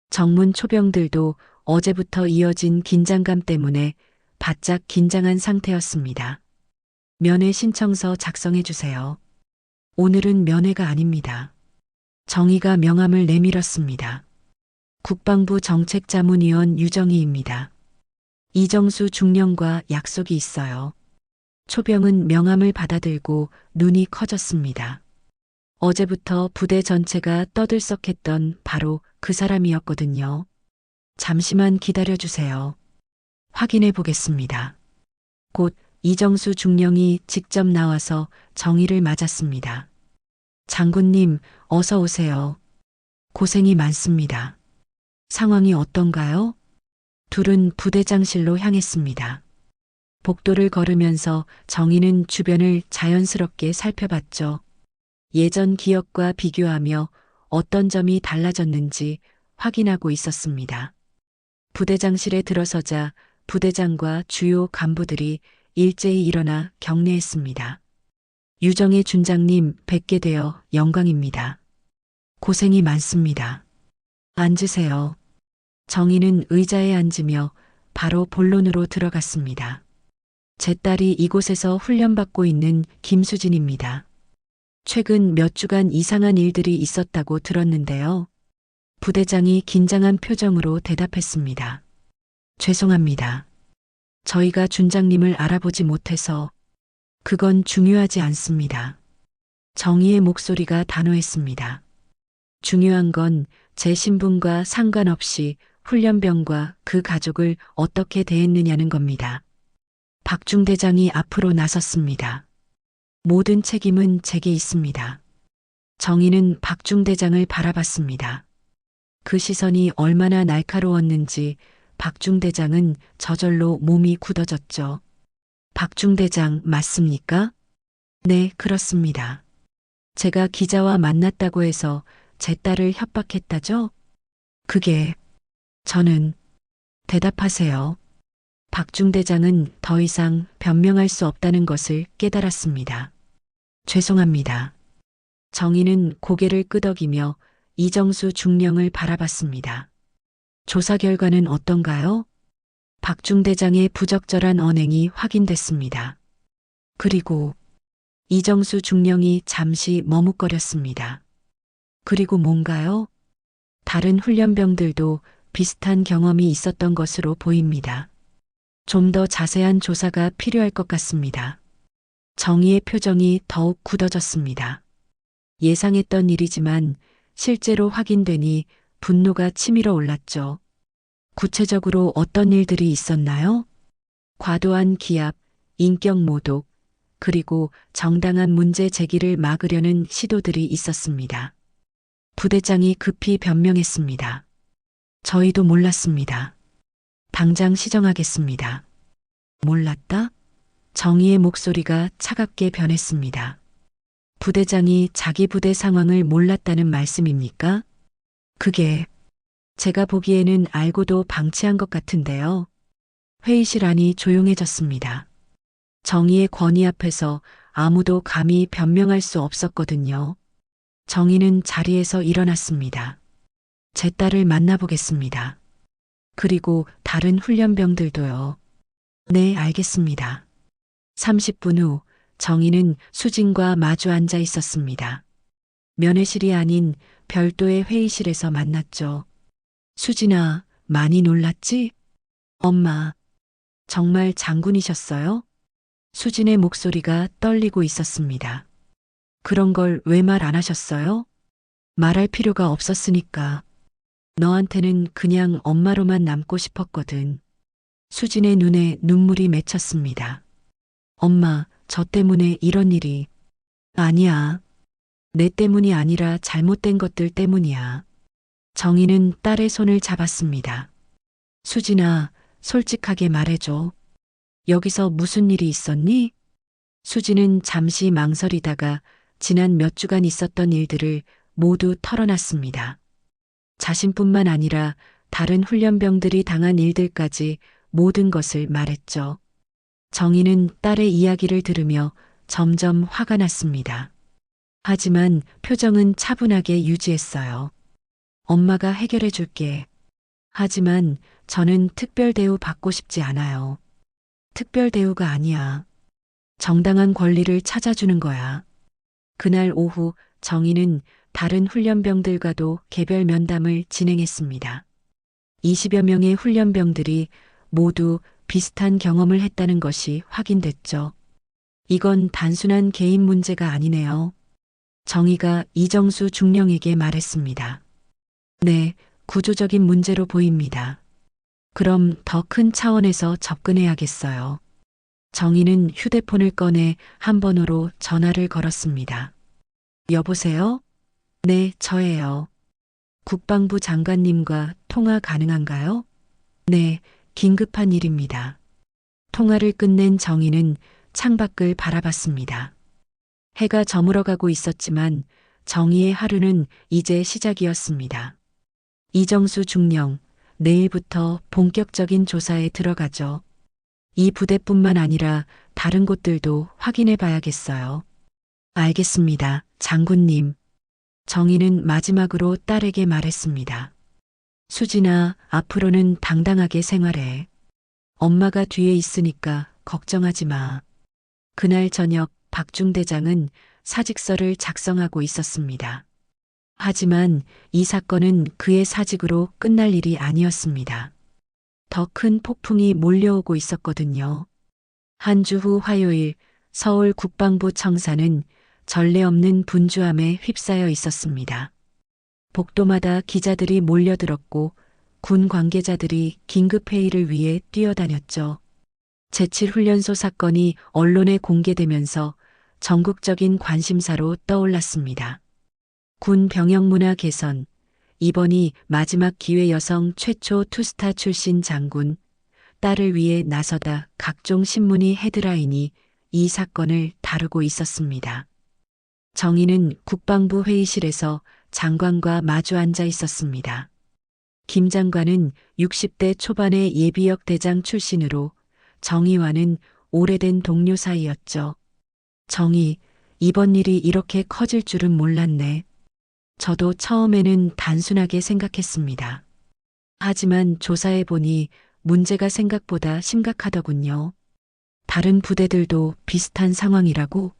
정문 초병들도 어제부터 이어진 긴장감 때문에 바짝 긴장한 상태였습니다. 면회 신청서 작성해 주세요. 오늘은 면회가 아닙니다. 정희가 명함을 내밀었습니다. 국방부 정책자문위원 유정희입니다. 이정수 중령과 약속이 있어요. 초병은 명함을 받아들고 눈이 커졌습니다. 어제부터 부대 전체가 떠들썩했던 바로 그 사람이었거든요. 잠시만 기다려주세요. 확인해 보겠습니다. 곧 이정수 중령이 직접 나와서 정의를 맞았습니다. 장군님, 어서 오세요. 고생이 많습니다. 상황이 어떤가요? 둘은 부대장실로 향했습니다. 복도를 걸으면서 정의는 주변을 자연스럽게 살펴봤죠. 예전 기억과 비교하며 어떤 점이 달라졌는지 확인하고 있었습니다. 부대장실에 들어서자 부대장과 주요 간부들이 일제히 일어나 경례했습니다. 유정희 준장님 뵙게 되어 영광입니다. 고생이 많습니다. 앉으세요. 정희는 의자에 앉으며 바로 본론으로 들어갔습니다. 제 딸이 이곳에서 훈련받고 있는 김수진입니다. 최근 몇 주간 이상한 일들이 있었다고 들었는데요. 부대장이 긴장한 표정으로 대답했습니다. 죄송합니다. 저희가 준장님을 알아보지 못해서 그건 중요하지 않습니다. 정희의 목소리가 단호했습니다. 중요한 건 제 신분과 상관없이 훈련병과 그 가족을 어떻게 대했느냐는 겁니다. 박중대장이 앞으로 나섰습니다. 모든 책임은 제게 있습니다. 정희는 박중대장을 바라봤습니다. 그 시선이 얼마나 날카로웠는지 박중대장은 저절로 몸이 굳어졌죠. 박중대장 맞습니까? 네, 그렇습니다. 제가 기자와 만났다고 해서 제 딸을 협박했다죠? 그게 저는 대답하세요. 박중대장은 더 이상 변명할 수 없다는 것을 깨달았습니다. 죄송합니다. 정희는 고개를 끄덕이며 이정수 중령을 바라봤습니다. 조사 결과는 어떤가요? 박중대장의 부적절한 언행이 확인됐습니다. 그리고 이정수 중령이 잠시 머뭇거렸습니다. 그리고 뭔가요? 다른 훈련병들도 비슷한 경험이 있었던 것으로 보입니다. 좀 더 자세한 조사가 필요할 것 같습니다. 정희의 표정이 더욱 굳어졌습니다. 예상했던 일이지만 실제로 확인되니 분노가 치밀어 올랐죠. 구체적으로 어떤 일들이 있었나요? 과도한 기합, 인격 모독, 그리고 정당한 문제 제기를 막으려는 시도들이 있었습니다. 부대장이 급히 변명했습니다. 저희도 몰랐습니다. 당장 시정하겠습니다. 몰랐다? 정희의 목소리가 차갑게 변했습니다. 부대장이 자기 부대 상황을 몰랐다는 말씀입니까? 그게 제가 보기에는 알고도 방치한 것 같은데요. 회의실 안이 조용해졌습니다. 정희의 권위 앞에서 아무도 감히 변명할 수 없었거든요. 정희는 자리에서 일어났습니다. 제 딸을 만나보겠습니다. 그리고 다른 훈련병들도요. 네, 알겠습니다. 30분 후 정희는 수진과 마주 앉아 있었습니다. 면회실이 아닌 별도의 회의실에서 만났죠. 수진아, 많이 놀랐지? 엄마, 정말 장군이셨어요? 수진의 목소리가 떨리고 있었습니다. 그런 걸 왜 말 안 하셨어요? 말할 필요가 없었으니까. 너한테는 그냥 엄마로만 남고 싶었거든. 수진의 눈에 눈물이 맺혔습니다. 엄마, 저 때문에 이런 일이. 아니야. 내 때문이 아니라 잘못된 것들 때문이야. 정희는 딸의 손을 잡았습니다. 수진아, 솔직하게 말해줘. 여기서 무슨 일이 있었니? 수진은 잠시 망설이다가 지난 몇 주간 있었던 일들을 모두 털어놨습니다. 자신뿐만 아니라 다른 훈련병들이 당한 일들까지 모든 것을 말했죠. 정희는 딸의 이야기를 들으며 점점 화가 났습니다. 하지만 표정은 차분하게 유지했어요. 엄마가 해결해 줄게. 하지만 저는 특별 대우 받고 싶지 않아요. 특별 대우가 아니야. 정당한 권리를 찾아주는 거야. 그날 오후 정희는 다른 훈련병들과도 개별 면담을 진행했습니다. 20여 명의 훈련병들이 모두 비슷한 경험을 했다는 것이 확인됐죠. 이건 단순한 개인 문제가 아니네요. 정희가 이정수 중령에게 말했습니다. 네, 구조적인 문제로 보입니다. 그럼 더 큰 차원에서 접근해야겠어요. 정희는 휴대폰을 꺼내 한 번호로 전화를 걸었습니다. 여보세요? 네, 저예요. 국방부 장관님과 통화 가능한가요? 네, 긴급한 일입니다. 통화를 끝낸 정희는 창밖을 바라봤습니다. 해가 저물어가고 있었지만 정희의 하루는 이제 시작이었습니다. 이정수 중령, 내일부터 본격적인 조사에 들어가죠. 이 부대뿐만 아니라 다른 곳들도 확인해 봐야겠어요. 알겠습니다, 장군님. 정희는 마지막으로 딸에게 말했습니다. 수진아, 앞으로는 당당하게 생활해. 엄마가 뒤에 있으니까 걱정하지 마. 그날 저녁 박중대장은 사직서를 작성하고 있었습니다. 하지만 이 사건은 그의 사직으로 끝날 일이 아니었습니다. 더 큰 폭풍이 몰려오고 있었거든요. 한 주 후 화요일 서울 국방부 청사는 전례 없는 분주함에 휩싸여 있었습니다. 복도마다 기자들이 몰려들었고 군 관계자들이 긴급회의를 위해 뛰어다녔죠. 제7훈련소 사건이 언론에 공개되면서 전국적인 관심사로 떠올랐습니다. 군 병영 문화 개선, 이번이 마지막 기회 여성 최초 투스타 출신 장군, 딸을 위해 나서다 각종 신문이 헤드라인이 이 사건을 다루고 있었습니다. 정희는 국방부 회의실에서 장관과 마주 앉아 있었습니다. 김 장관은 60대 초반의 예비역 대장 출신으로 정희와는 오래된 동료 사이였죠. 정희, 이번 일이 이렇게 커질 줄은 몰랐네. 저도 처음에는 단순하게 생각했습니다. 하지만 조사해보니 문제가 생각보다 심각하더군요. 다른 부대들도 비슷한 상황이라고?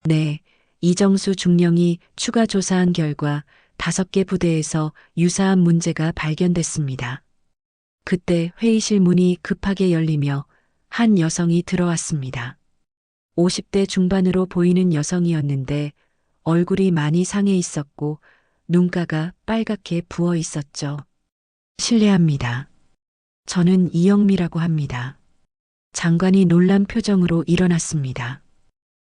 네, 이정수 중령이 추가 조사한 결과 5개 부대에서 유사한 문제가 발견됐습니다. 그때 회의실 문이 급하게 열리며 한 여성이 들어왔습니다. 50대 중반으로 보이는 여성이었는데 얼굴이 많이 상해 있었고 눈가가 빨갛게 부어 있었죠. 실례합니다. 저는 이영미라고 합니다. 장관이 놀란 표정으로 일어났습니다.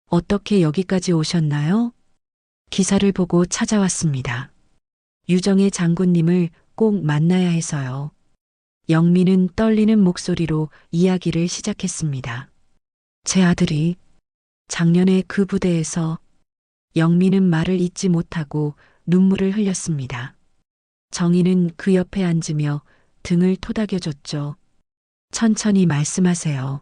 어떻게 여기까지 오셨나요? 기사를 보고 찾아왔습니다. 유정의 장군님을 꼭 만나야 해서요. 영미는 떨리는 목소리로 이야기를 시작했습니다. 제 아들이 작년에 그 부대에서 영미는 말을 잇지 못하고 눈물을 흘렸습니다. 정희는 그 옆에 앉으며 등을 토닥여줬죠. 천천히 말씀하세요.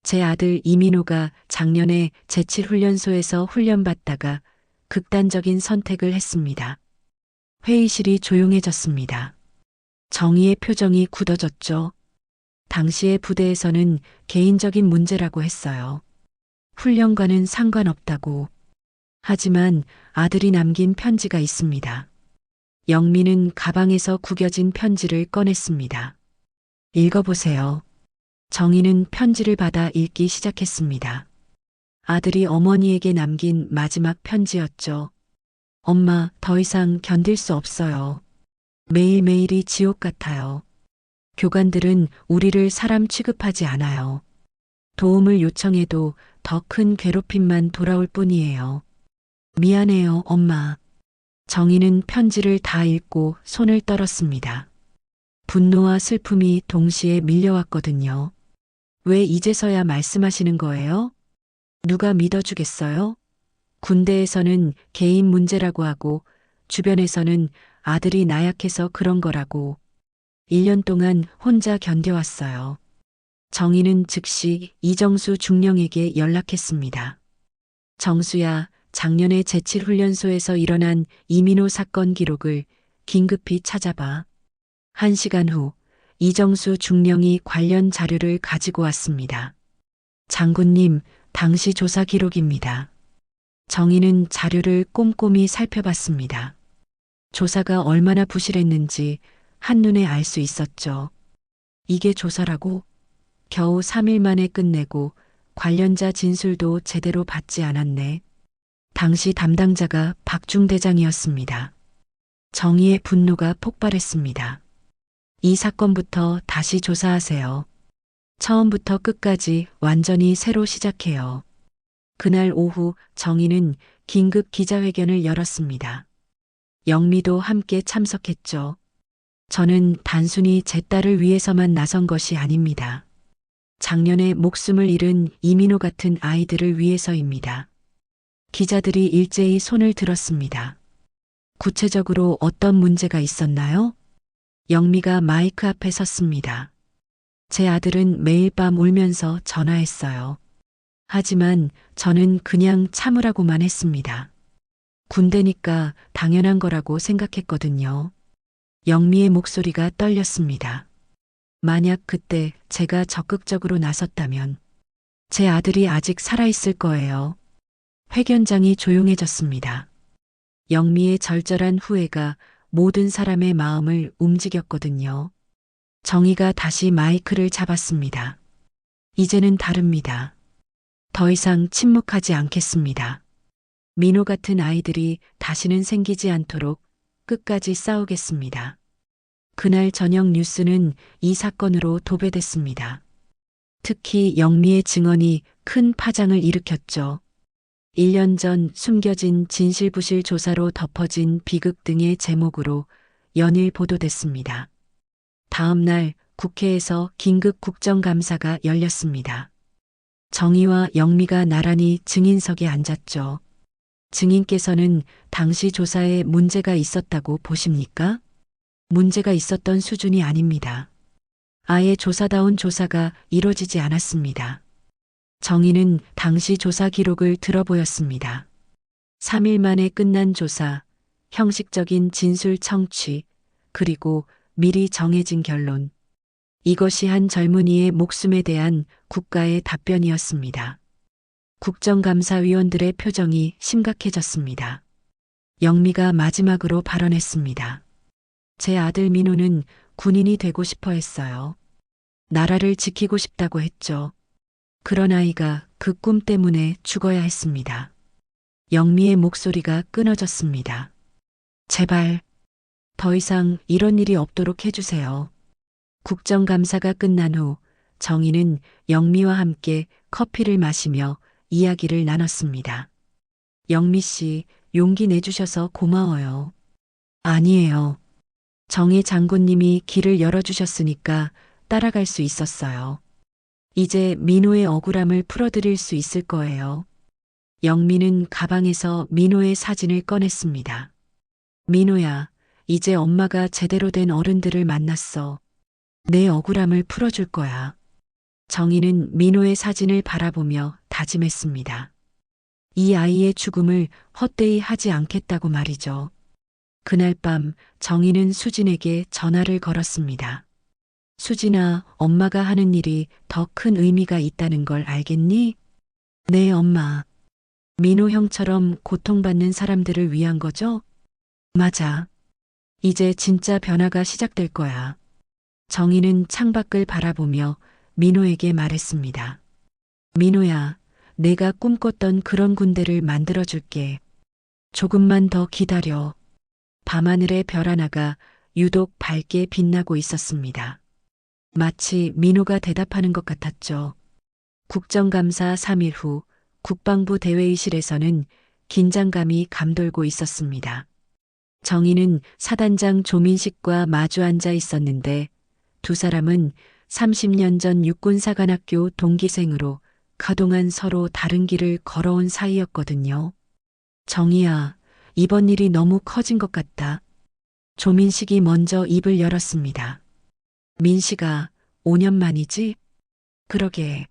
제 아들 이민호가 작년에 제7훈련소에서 훈련받다가 극단적인 선택을 했습니다. 회의실이 조용해졌습니다. 정희의 표정이 굳어졌죠. 당시의 부대에서는 개인적인 문제라고 했어요. 훈련과는 상관없다고. 하지만 아들이 남긴 편지가 있습니다. 영미는 가방에서 구겨진 편지를 꺼냈습니다. 읽어보세요. 정희는 편지를 받아 읽기 시작했습니다. 아들이 어머니에게 남긴 마지막 편지였죠. 엄마, 더 이상 견딜 수 없어요. 매일매일이 지옥 같아요. 교관들은 우리를 사람 취급하지 않아요. 도움을 요청해도 더 큰 괴롭힘만 돌아올 뿐이에요. 미안해요, 엄마. 정희는 편지를 다 읽고 손을 떨었습니다. 분노와 슬픔이 동시에 밀려왔거든요. 왜 이제서야 말씀하시는 거예요? 누가 믿어주겠어요? 군대에서는 개인 문제라고 하고 주변에서는 아들이 나약해서 그런 거라고. 1년 동안 혼자 견뎌왔어요. 정희는 즉시 이정수 중령에게 연락했습니다. 정수야, 작년에 제7훈련소에서 일어난 이민호 사건 기록을 긴급히 찾아봐. 1시간 후 이정수 중령이 관련 자료를 가지고 왔습니다. 장군님, 당시 조사 기록입니다. 정희는 자료를 꼼꼼히 살펴봤습니다. 조사가 얼마나 부실했는지 한눈에 알 수 있었죠. 이게 조사라고? 겨우 3일 만에 끝내고 관련자 진술도 제대로 받지 않았네. 당시 담당자가 박중대장이었습니다. 정의의 분노가 폭발했습니다. 이 사건부터 다시 조사하세요. 처음부터 끝까지 완전히 새로 시작해요. 그날 오후 정의는 긴급 기자회견을 열었습니다. 영미도 함께 참석했죠. 저는 단순히 제 딸을 위해서만 나선 것이 아닙니다. 작년에 목숨을 잃은 이민호 같은 아이들을 위해서입니다. 기자들이 일제히 손을 들었습니다. 구체적으로 어떤 문제가 있었나요? 영미가 마이크 앞에 섰습니다. 제 아들은 매일 밤 울면서 전화했어요. 하지만 저는 그냥 참으라고만 했습니다. 군대니까 당연한 거라고 생각했거든요. 영미의 목소리가 떨렸습니다. 만약 그때 제가 적극적으로 나섰다면 제 아들이 아직 살아있을 거예요. 회견장이 조용해졌습니다. 영미의 절절한 후회가 모든 사람의 마음을 움직였거든요. 정희가 다시 마이크를 잡았습니다. 이제는 다릅니다. 더 이상 침묵하지 않겠습니다. 민호 같은 아이들이 다시는 생기지 않도록 끝까지 싸우겠습니다. 그날 저녁 뉴스는 이 사건으로 도배됐습니다. 특히 영미의 증언이 큰 파장을 일으켰죠. 1년 전 숨겨진 진실부실 조사로 덮어진 비극 등의 제목으로 연일 보도됐습니다. 다음 날 국회에서 긴급 국정감사가 열렸습니다. 정의와 영미가 나란히 증인석에 앉았죠. 증인께서는 당시 조사에 문제가 있었다고 보십니까? 문제가 있었던 수준이 아닙니다. 아예 조사다운 조사가 이루어지지 않았습니다. 정의는 당시 조사 기록을 들어보였습니다. 3일 만에 끝난 조사, 형식적인 진술 청취, 그리고 미리 정해진 결론. 이것이 한 젊은이의 목숨에 대한 국가의 답변이었습니다. 국정감사위원들의 표정이 심각해졌습니다. 영미가 마지막으로 발언했습니다. 제 아들 민호는 군인이 되고 싶어 했어요. 나라를 지키고 싶다고 했죠. 그런 아이가 그 꿈 때문에 죽어야 했습니다. 영미의 목소리가 끊어졌습니다. 제발, 더 이상 이런 일이 없도록 해주세요. 국정감사가 끝난 후 정의는 영미와 함께 커피를 마시며 이야기를 나눴습니다. 영미 씨, 용기 내주셔서 고마워요. 아니에요. 정의 장군님이 길을 열어주셨으니까 따라갈 수 있었어요. 이제 민호의 억울함을 풀어드릴 수 있을 거예요. 영미는 가방에서 민호의 사진을 꺼냈습니다. 민호야, 이제 엄마가 제대로 된 어른들을 만났어. 내 억울함을 풀어줄 거야. 정희는 민호의 사진을 바라보며 다짐했습니다. 이 아이의 죽음을 헛되이 하지 않겠다고 말이죠. 그날 밤 정희는 수진에게 전화를 걸었습니다. 수진아, 엄마가 하는 일이 더 큰 의미가 있다는 걸 알겠니? 네, 엄마. 민호 형처럼 고통받는 사람들을 위한 거죠? 맞아. 이제 진짜 변화가 시작될 거야. 정희는 창밖을 바라보며 민호에게 말했습니다. 민호야, 내가 꿈꿨던 그런 군대를 만들어줄게. 조금만 더 기다려. 밤하늘의 별 하나가 유독 밝게 빛나고 있었습니다. 마치 민호가 대답하는 것 같았죠. 국정감사 3일 후 국방부 대회의실에서는 긴장감이 감돌고 있었습니다. 정희는 사단장 조민식과 마주 앉아 있었는데 두 사람은 30년 전 육군사관학교 동기생으로 그동안 서로 다른 길을 걸어온 사이였거든요. 정희야, 이번 일이 너무 커진 것 같다. 조민식이 먼저 입을 열었습니다. 민식아, 5년 만이지? 그러게.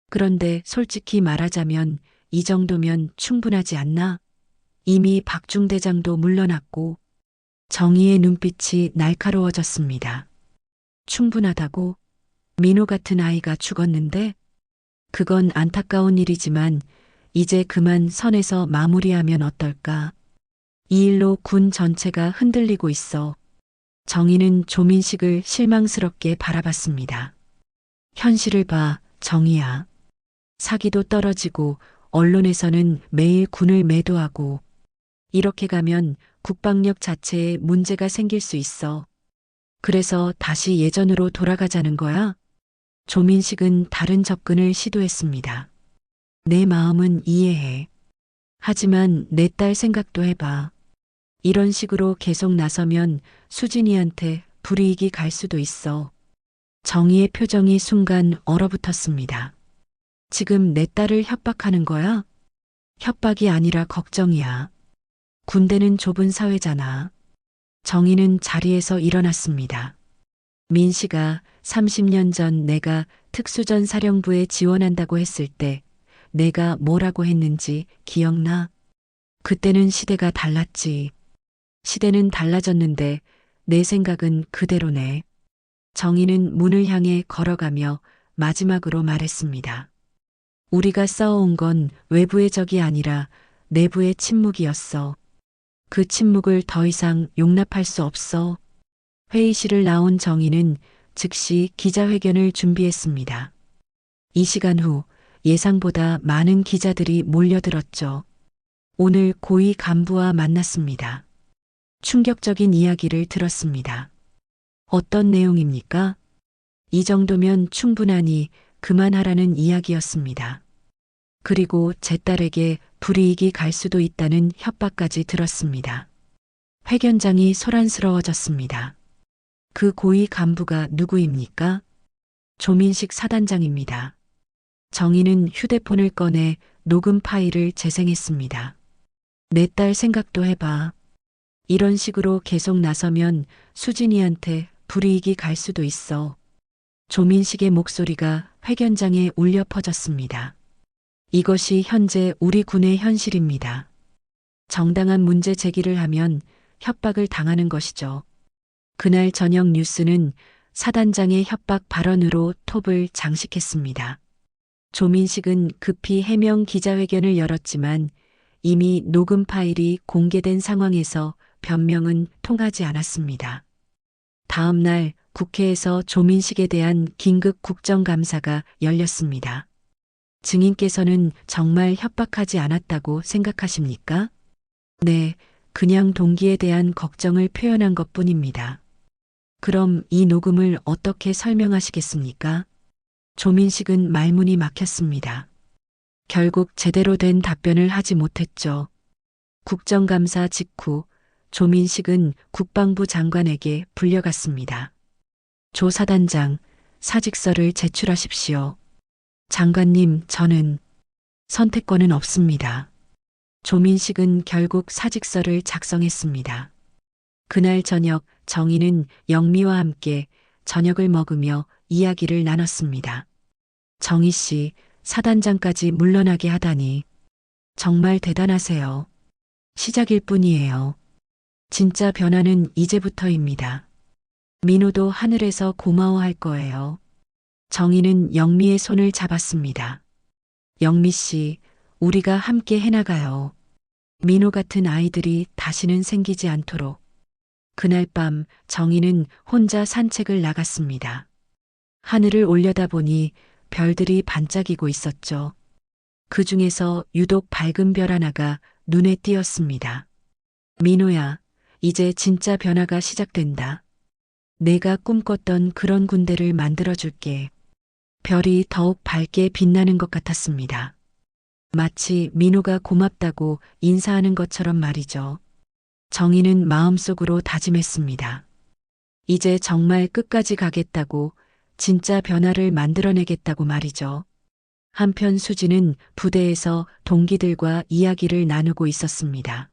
그런데 솔직히 말하자면 이 정도면 충분하지 않나? 이미 박중대장도 물러났고 정의의 눈빛이 날카로워졌습니다. 충분하다고? 민호 같은 아이가 죽었는데? 그건 안타까운 일이지만 이제 그만 선에서 마무리하면 어떨까? 이 일로 군 전체가 흔들리고 있어. 정의는 조민식을 실망스럽게 바라봤습니다. 현실을 봐, 정의야. 사기도 떨어지고 언론에서는 매일 군을 매도하고 이렇게 가면 국방력 자체에 문제가 생길 수 있어. 그래서 다시 예전으로 돌아가자는 거야? 조민식은 다른 접근을 시도했습니다. 내 마음은 이해해. 하지만 내 딸 생각도 해봐. 이런 식으로 계속 나서면 수진이한테 불이익이 갈 수도 있어. 정의의 표정이 순간 얼어붙었습니다. 지금 내 딸을 협박하는 거야? 협박이 아니라 걱정이야. 군대는 좁은 사회잖아. 정의는 자리에서 일어났습니다. 민씨가 30년 전 내가 특수전 사령부에 지원한다고 했을 때 내가 뭐라고 했는지 기억나? 그때는 시대가 달랐지. 시대는 달라졌는데 내 생각은 그대로네. 정의는 문을 향해 걸어가며 마지막으로 말했습니다. 우리가 싸워온 건 외부의 적이 아니라 내부의 침묵이었어. 그 침묵을 더 이상 용납할 수 없어. 회의실을 나온 정의는 즉시 기자회견을 준비했습니다. 이 시간 후 예상보다 많은 기자들이 몰려들었죠. 오늘 고위 간부와 만났습니다. 충격적인 이야기를 들었습니다. 어떤 내용입니까? 이 정도면 충분하니 그만하라는 이야기였습니다. 그리고 제 딸에게 불이익이 갈 수도 있다는 협박까지 들었습니다. 회견장이 소란스러워졌습니다. 그 고위 간부가 누구입니까? 조민식 사단장입니다. 정희는 휴대폰을 꺼내 녹음 파일을 재생했습니다. 내 딸 생각도 해봐. 이런 식으로 계속 나서면 수진이한테 불이익이 갈 수도 있어. 조민식의 목소리가 회견장에 울려 퍼졌습니다. 이것이 현재 우리 군의 현실입니다. 정당한 문제 제기를 하면 협박을 당하는 것이죠. 그날 저녁 뉴스는 사단장의 협박 발언으로 톱을 장식했습니다. 조민식은 급히 해명 기자회견을 열었지만 이미 녹음 파일이 공개된 상황에서 변명은 통하지 않았습니다. 다음 날 국회에서 조민식에 대한 긴급 국정감사가 열렸습니다. 증인께서는 정말 협박하지 않았다고 생각하십니까? 네, 그냥 동기에 대한 걱정을 표현한 것뿐입니다. 그럼 이 녹음을 어떻게 설명하시겠습니까? 조민식은 말문이 막혔습니다. 결국 제대로 된 답변을 하지 못했죠. 국정감사 직후 조민식은 국방부 장관에게 불려갔습니다. 조 사단장, 사직서를 제출하십시오. 장관님, 저는 선택권은 없습니다. 조민식은 결국 사직서를 작성했습니다. 그날 저녁 정희는 영미와 함께 저녁을 먹으며 이야기를 나눴습니다. 정희 씨, 사단장까지 물러나게 하다니 정말 대단하세요. 시작일 뿐이에요. 진짜 변화는 이제부터입니다. 민호도 하늘에서 고마워할 거예요. 정희는 영미의 손을 잡았습니다. 영미 씨, 우리가 함께 해나가요. 민호 같은 아이들이 다시는 생기지 않도록. 그날 밤 정희는 혼자 산책을 나갔습니다. 하늘을 올려다보니 별들이 반짝이고 있었죠. 그 중에서 유독 밝은 별 하나가 눈에 띄었습니다. 민호야, 이제 진짜 변화가 시작된다. 내가 꿈꿨던 그런 군대를 만들어줄게. 별이 더욱 밝게 빛나는 것 같았습니다. 마치 민호가 고맙다고 인사하는 것처럼 말이죠. 정희는 마음속으로 다짐했습니다. 이제 정말 끝까지 가겠다고, 진짜 변화를 만들어내겠다고 말이죠. 한편 수진은 부대에서 동기들과 이야기를 나누고 있었습니다.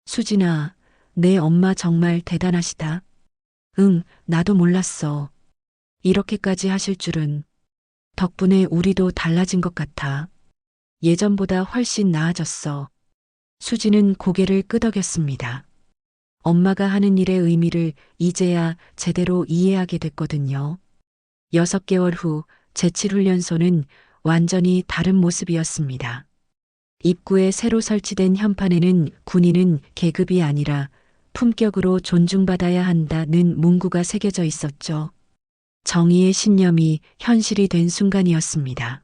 수진아, 내 엄마 정말 대단하시다. 응, 나도 몰랐어. 이렇게까지 하실 줄은. 덕분에 우리도 달라진 것 같아. 예전보다 훨씬 나아졌어. 수진은 고개를 끄덕였습니다. 엄마가 하는 일의 의미를 이제야 제대로 이해하게 됐거든요. 6개월 후 제7훈련소는 완전히 다른 모습이었습니다. 입구에 새로 설치된 현판에는 군인은 계급이 아니라 품격으로 존중받아야 한다는 문구가 새겨져 있었죠. 정의의 신념이 현실이 된 순간이었습니다.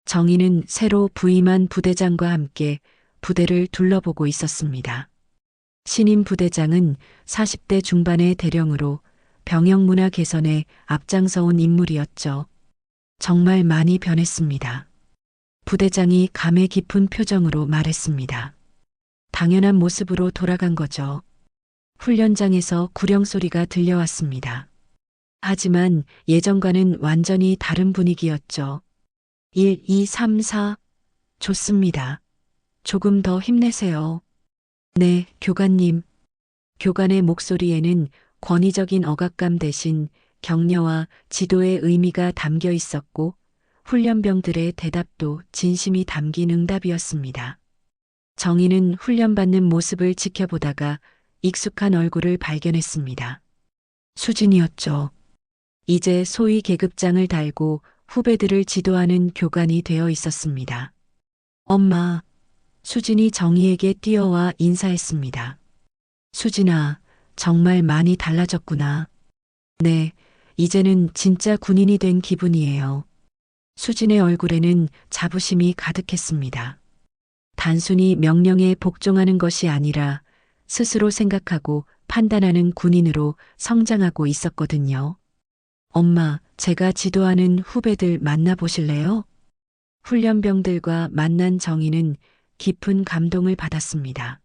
정의는 새로 부임한 부대장과 함께 부대를 둘러보고 있었습니다. 신임 부대장은 40대 중반의 대령으로 병영 문화 개선에 앞장서온 인물이었죠. 정말 많이 변했습니다. 부대장이 감회 깊은 표정으로 말했습니다. 당연한 모습으로 돌아간 거죠. 훈련장에서 구령 소리가 들려왔습니다. 하지만 예전과는 완전히 다른 분위기였죠. 1, 2, 3, 4. 좋습니다. 조금 더 힘내세요. 네, 교관님. 교관의 목소리에는 권위적인 억압감 대신 격려와 지도의 의미가 담겨 있었고 훈련병들의 대답도 진심이 담긴 응답이었습니다. 정희는 훈련받는 모습을 지켜보다가 익숙한 얼굴을 발견했습니다. 수진이었죠. 이제 소위 계급장을 달고 후배들을 지도하는 교관이 되어 있었습니다. 엄마, 수진이 정희에게 뛰어와 인사했습니다. 수진아, 정말 많이 달라졌구나. 네, 이제는 진짜 군인이 된 기분이에요. 수진의 얼굴에는 자부심이 가득했습니다. 단순히 명령에 복종하는 것이 아니라 스스로 생각하고 판단하는 군인으로 성장하고 있었거든요. 엄마, 제가 지도하는 후배들 만나보실래요? 훈련병들과 만난 정희는 깊은 감동을 받았습니다.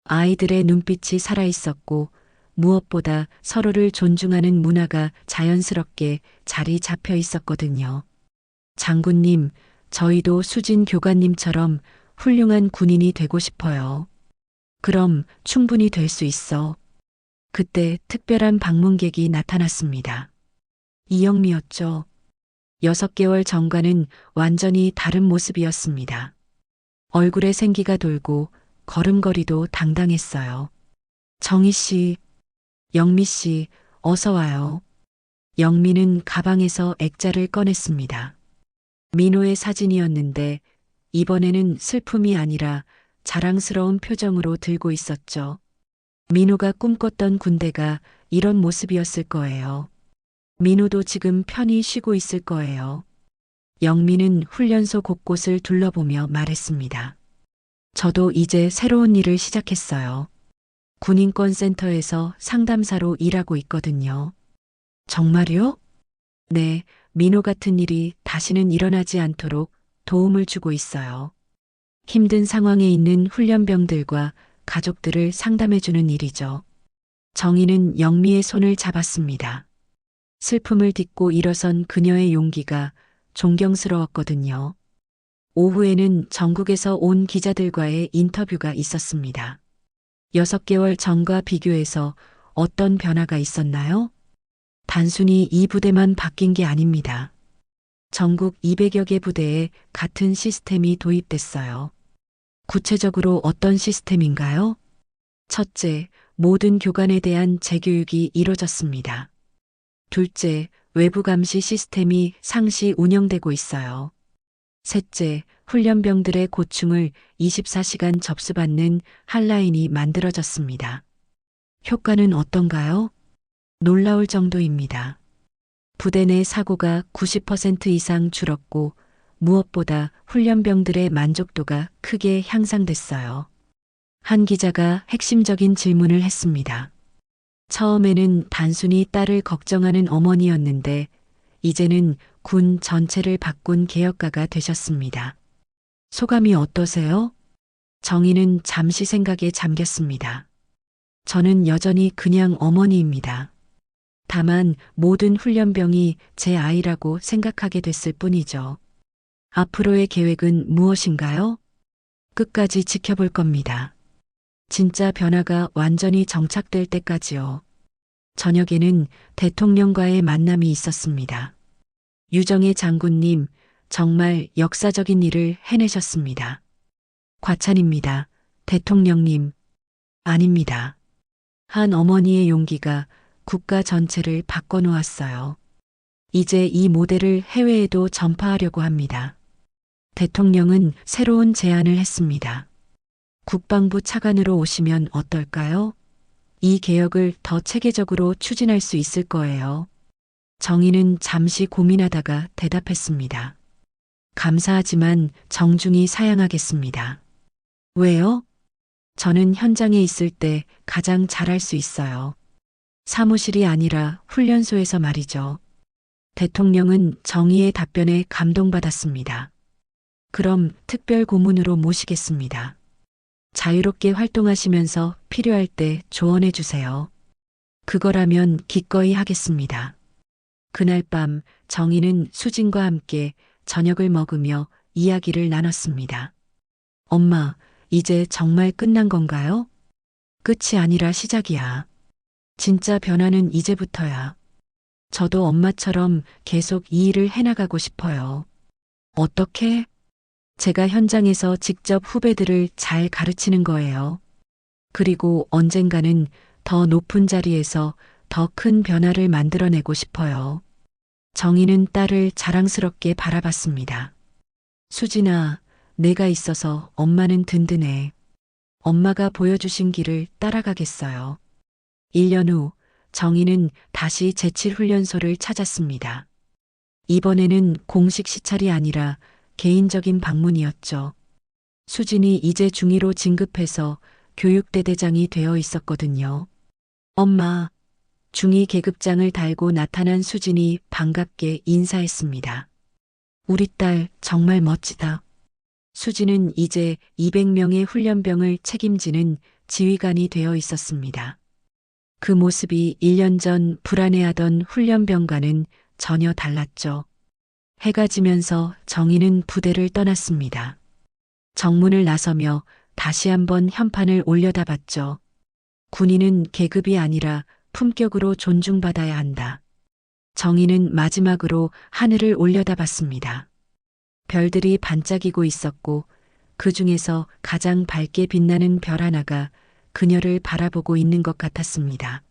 아이들의 눈빛이 살아있었고 무엇보다 서로를 존중하는 문화가 자연스럽게 자리 잡혀 있었거든요. 장군님, 저희도 수진 교관님처럼 훌륭한 군인이 되고 싶어요. 그럼 충분히 될 수 있어. 그때 특별한 방문객이 나타났습니다. 이영미였죠. 6개월 전과는 완전히 다른 모습이었습니다. 얼굴에 생기가 돌고 걸음걸이도 당당했어요. 정희 씨, 영미 씨, 어서 와요. 영미는 가방에서 액자를 꺼냈습니다. 민호의 사진이었는데 이번에는 슬픔이 아니라 자랑스러운 표정으로 들고 있었죠. 민호가 꿈꿨던 군대가 이런 모습이었을 거예요. 민호도 지금 편히 쉬고 있을 거예요. 영미는 훈련소 곳곳을 둘러보며 말했습니다. 저도 이제 새로운 일을 시작했어요. 군인권센터에서 상담사로 일하고 있거든요. 정말요? 네, 민호 같은 일이 다시는 일어나지 않도록 도움을 주고 있어요. 힘든 상황에 있는 훈련병들과 가족들을 상담해주는 일이죠. 정희는 영미의 손을 잡았습니다. 슬픔을 딛고 일어선 그녀의 용기가 존경스러웠거든요. 오후에는 전국에서 온 기자들과의 인터뷰가 있었습니다. 6개월 전과 비교해서 어떤 변화가 있었나요? 단순히 이 부대만 바뀐 게 아닙니다. 전국 200여 개 부대에 같은 시스템이 도입됐어요. 구체적으로 어떤 시스템인가요? 첫째, 모든 교관에 대한 재교육이 이뤄졌습니다. 둘째, 외부 감시 시스템이 상시 운영되고 있어요. 셋째, 훈련병들의 고충을 24시간 접수받는 핫라인이 만들어졌습니다. 효과는 어떤가요? 놀라울 정도입니다. 부대 내 사고가 90% 이상 줄었고 무엇보다 훈련병들의 만족도가 크게 향상됐어요. 한 기자가 핵심적인 질문을 했습니다. 처음에는 단순히 딸을 걱정하는 어머니였는데 이제는 군 전체를 바꾼 개혁가가 되셨습니다. 소감이 어떠세요? 정희는 잠시 생각에 잠겼습니다. 저는 여전히 그냥 어머니입니다. 다만 모든 훈련병이 제 아이라고 생각하게 됐을 뿐이죠. 앞으로의 계획은 무엇인가요? 끝까지 지켜볼 겁니다. 진짜 변화가 완전히 정착될 때까지요. 저녁에는 대통령과의 만남이 있었습니다. 유정의 장군님, 정말 역사적인 일을 해내셨습니다. 과찬입니다. 대통령님. 아닙니다. 한 어머니의 용기가 국가 전체를 바꿔놓았어요. 이제 이 모델을 해외에도 전파하려고 합니다. 대통령은 새로운 제안을 했습니다. 국방부 차관으로 오시면 어떨까요? 이 개혁을 더 체계적으로 추진할 수 있을 거예요. 정희는 잠시 고민하다가 대답했습니다. 감사하지만 정중히 사양하겠습니다. 왜요? 저는 현장에 있을 때 가장 잘할 수 있어요. 사무실이 아니라 훈련소에서 말이죠. 대통령은 정희의 답변에 감동받았습니다. 그럼 특별 고문으로 모시겠습니다. 자유롭게 활동하시면서 필요할 때 조언해 주세요. 그거라면 기꺼이 하겠습니다. 그날 밤 정희는 수진과 함께 저녁을 먹으며 이야기를 나눴습니다. 엄마, 이제 정말 끝난 건가요? 끝이 아니라 시작이야. 진짜 변화는 이제부터야. 저도 엄마처럼 계속 이 일을 해나가고 싶어요. 어떻게? 제가 현장에서 직접 후배들을 잘 가르치는 거예요. 그리고 언젠가는 더 높은 자리에서 더 큰 변화를 만들어내고 싶어요. 정희는 딸을 자랑스럽게 바라봤습니다. 수진아, 내가 있어서 엄마는 든든해. 엄마가 보여주신 길을 따라가겠어요. 1년 후 정희는 다시 제7훈련소를 찾았습니다. 이번에는 공식 시찰이 아니라 개인적인 방문이었죠. 수진이 이제 중2로 진급해서 교육대대장이 되어 있었거든요. 엄마, 중2 계급장을 달고 나타난 수진이 반갑게 인사했습니다. 우리 딸 정말 멋지다. 수진은 이제 200명의 훈련병을 책임지는 지휘관이 되어 있었습니다. 그 모습이 1년 전 불안해하던 훈련병과는 전혀 달랐죠. 해가 지면서 정희는 부대를 떠났습니다. 정문을 나서며 다시 한번 현판을 올려다봤죠. 군인은 계급이 아니라 품격으로 존중받아야 한다. 정희는 마지막으로 하늘을 올려다봤습니다. 별들이 반짝이고 있었고 그 중에서 가장 밝게 빛나는 별 하나가 그녀를 바라보고 있는 것 같았습니다.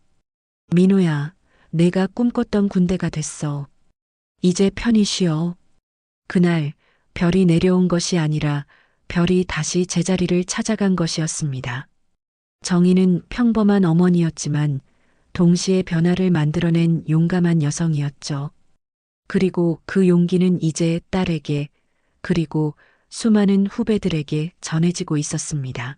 민호야, 내가 꿈꿨던 군대가 됐어. 이제 편히 쉬어. 그날 별이 내려온 것이 아니라 별이 다시 제자리를 찾아간 것이었습니다. 정희는 평범한 어머니였지만 동시에 변화를 만들어낸 용감한 여성이었죠. 그리고 그 용기는 이제 딸에게 그리고 수많은 후배들에게 전해지고 있었습니다.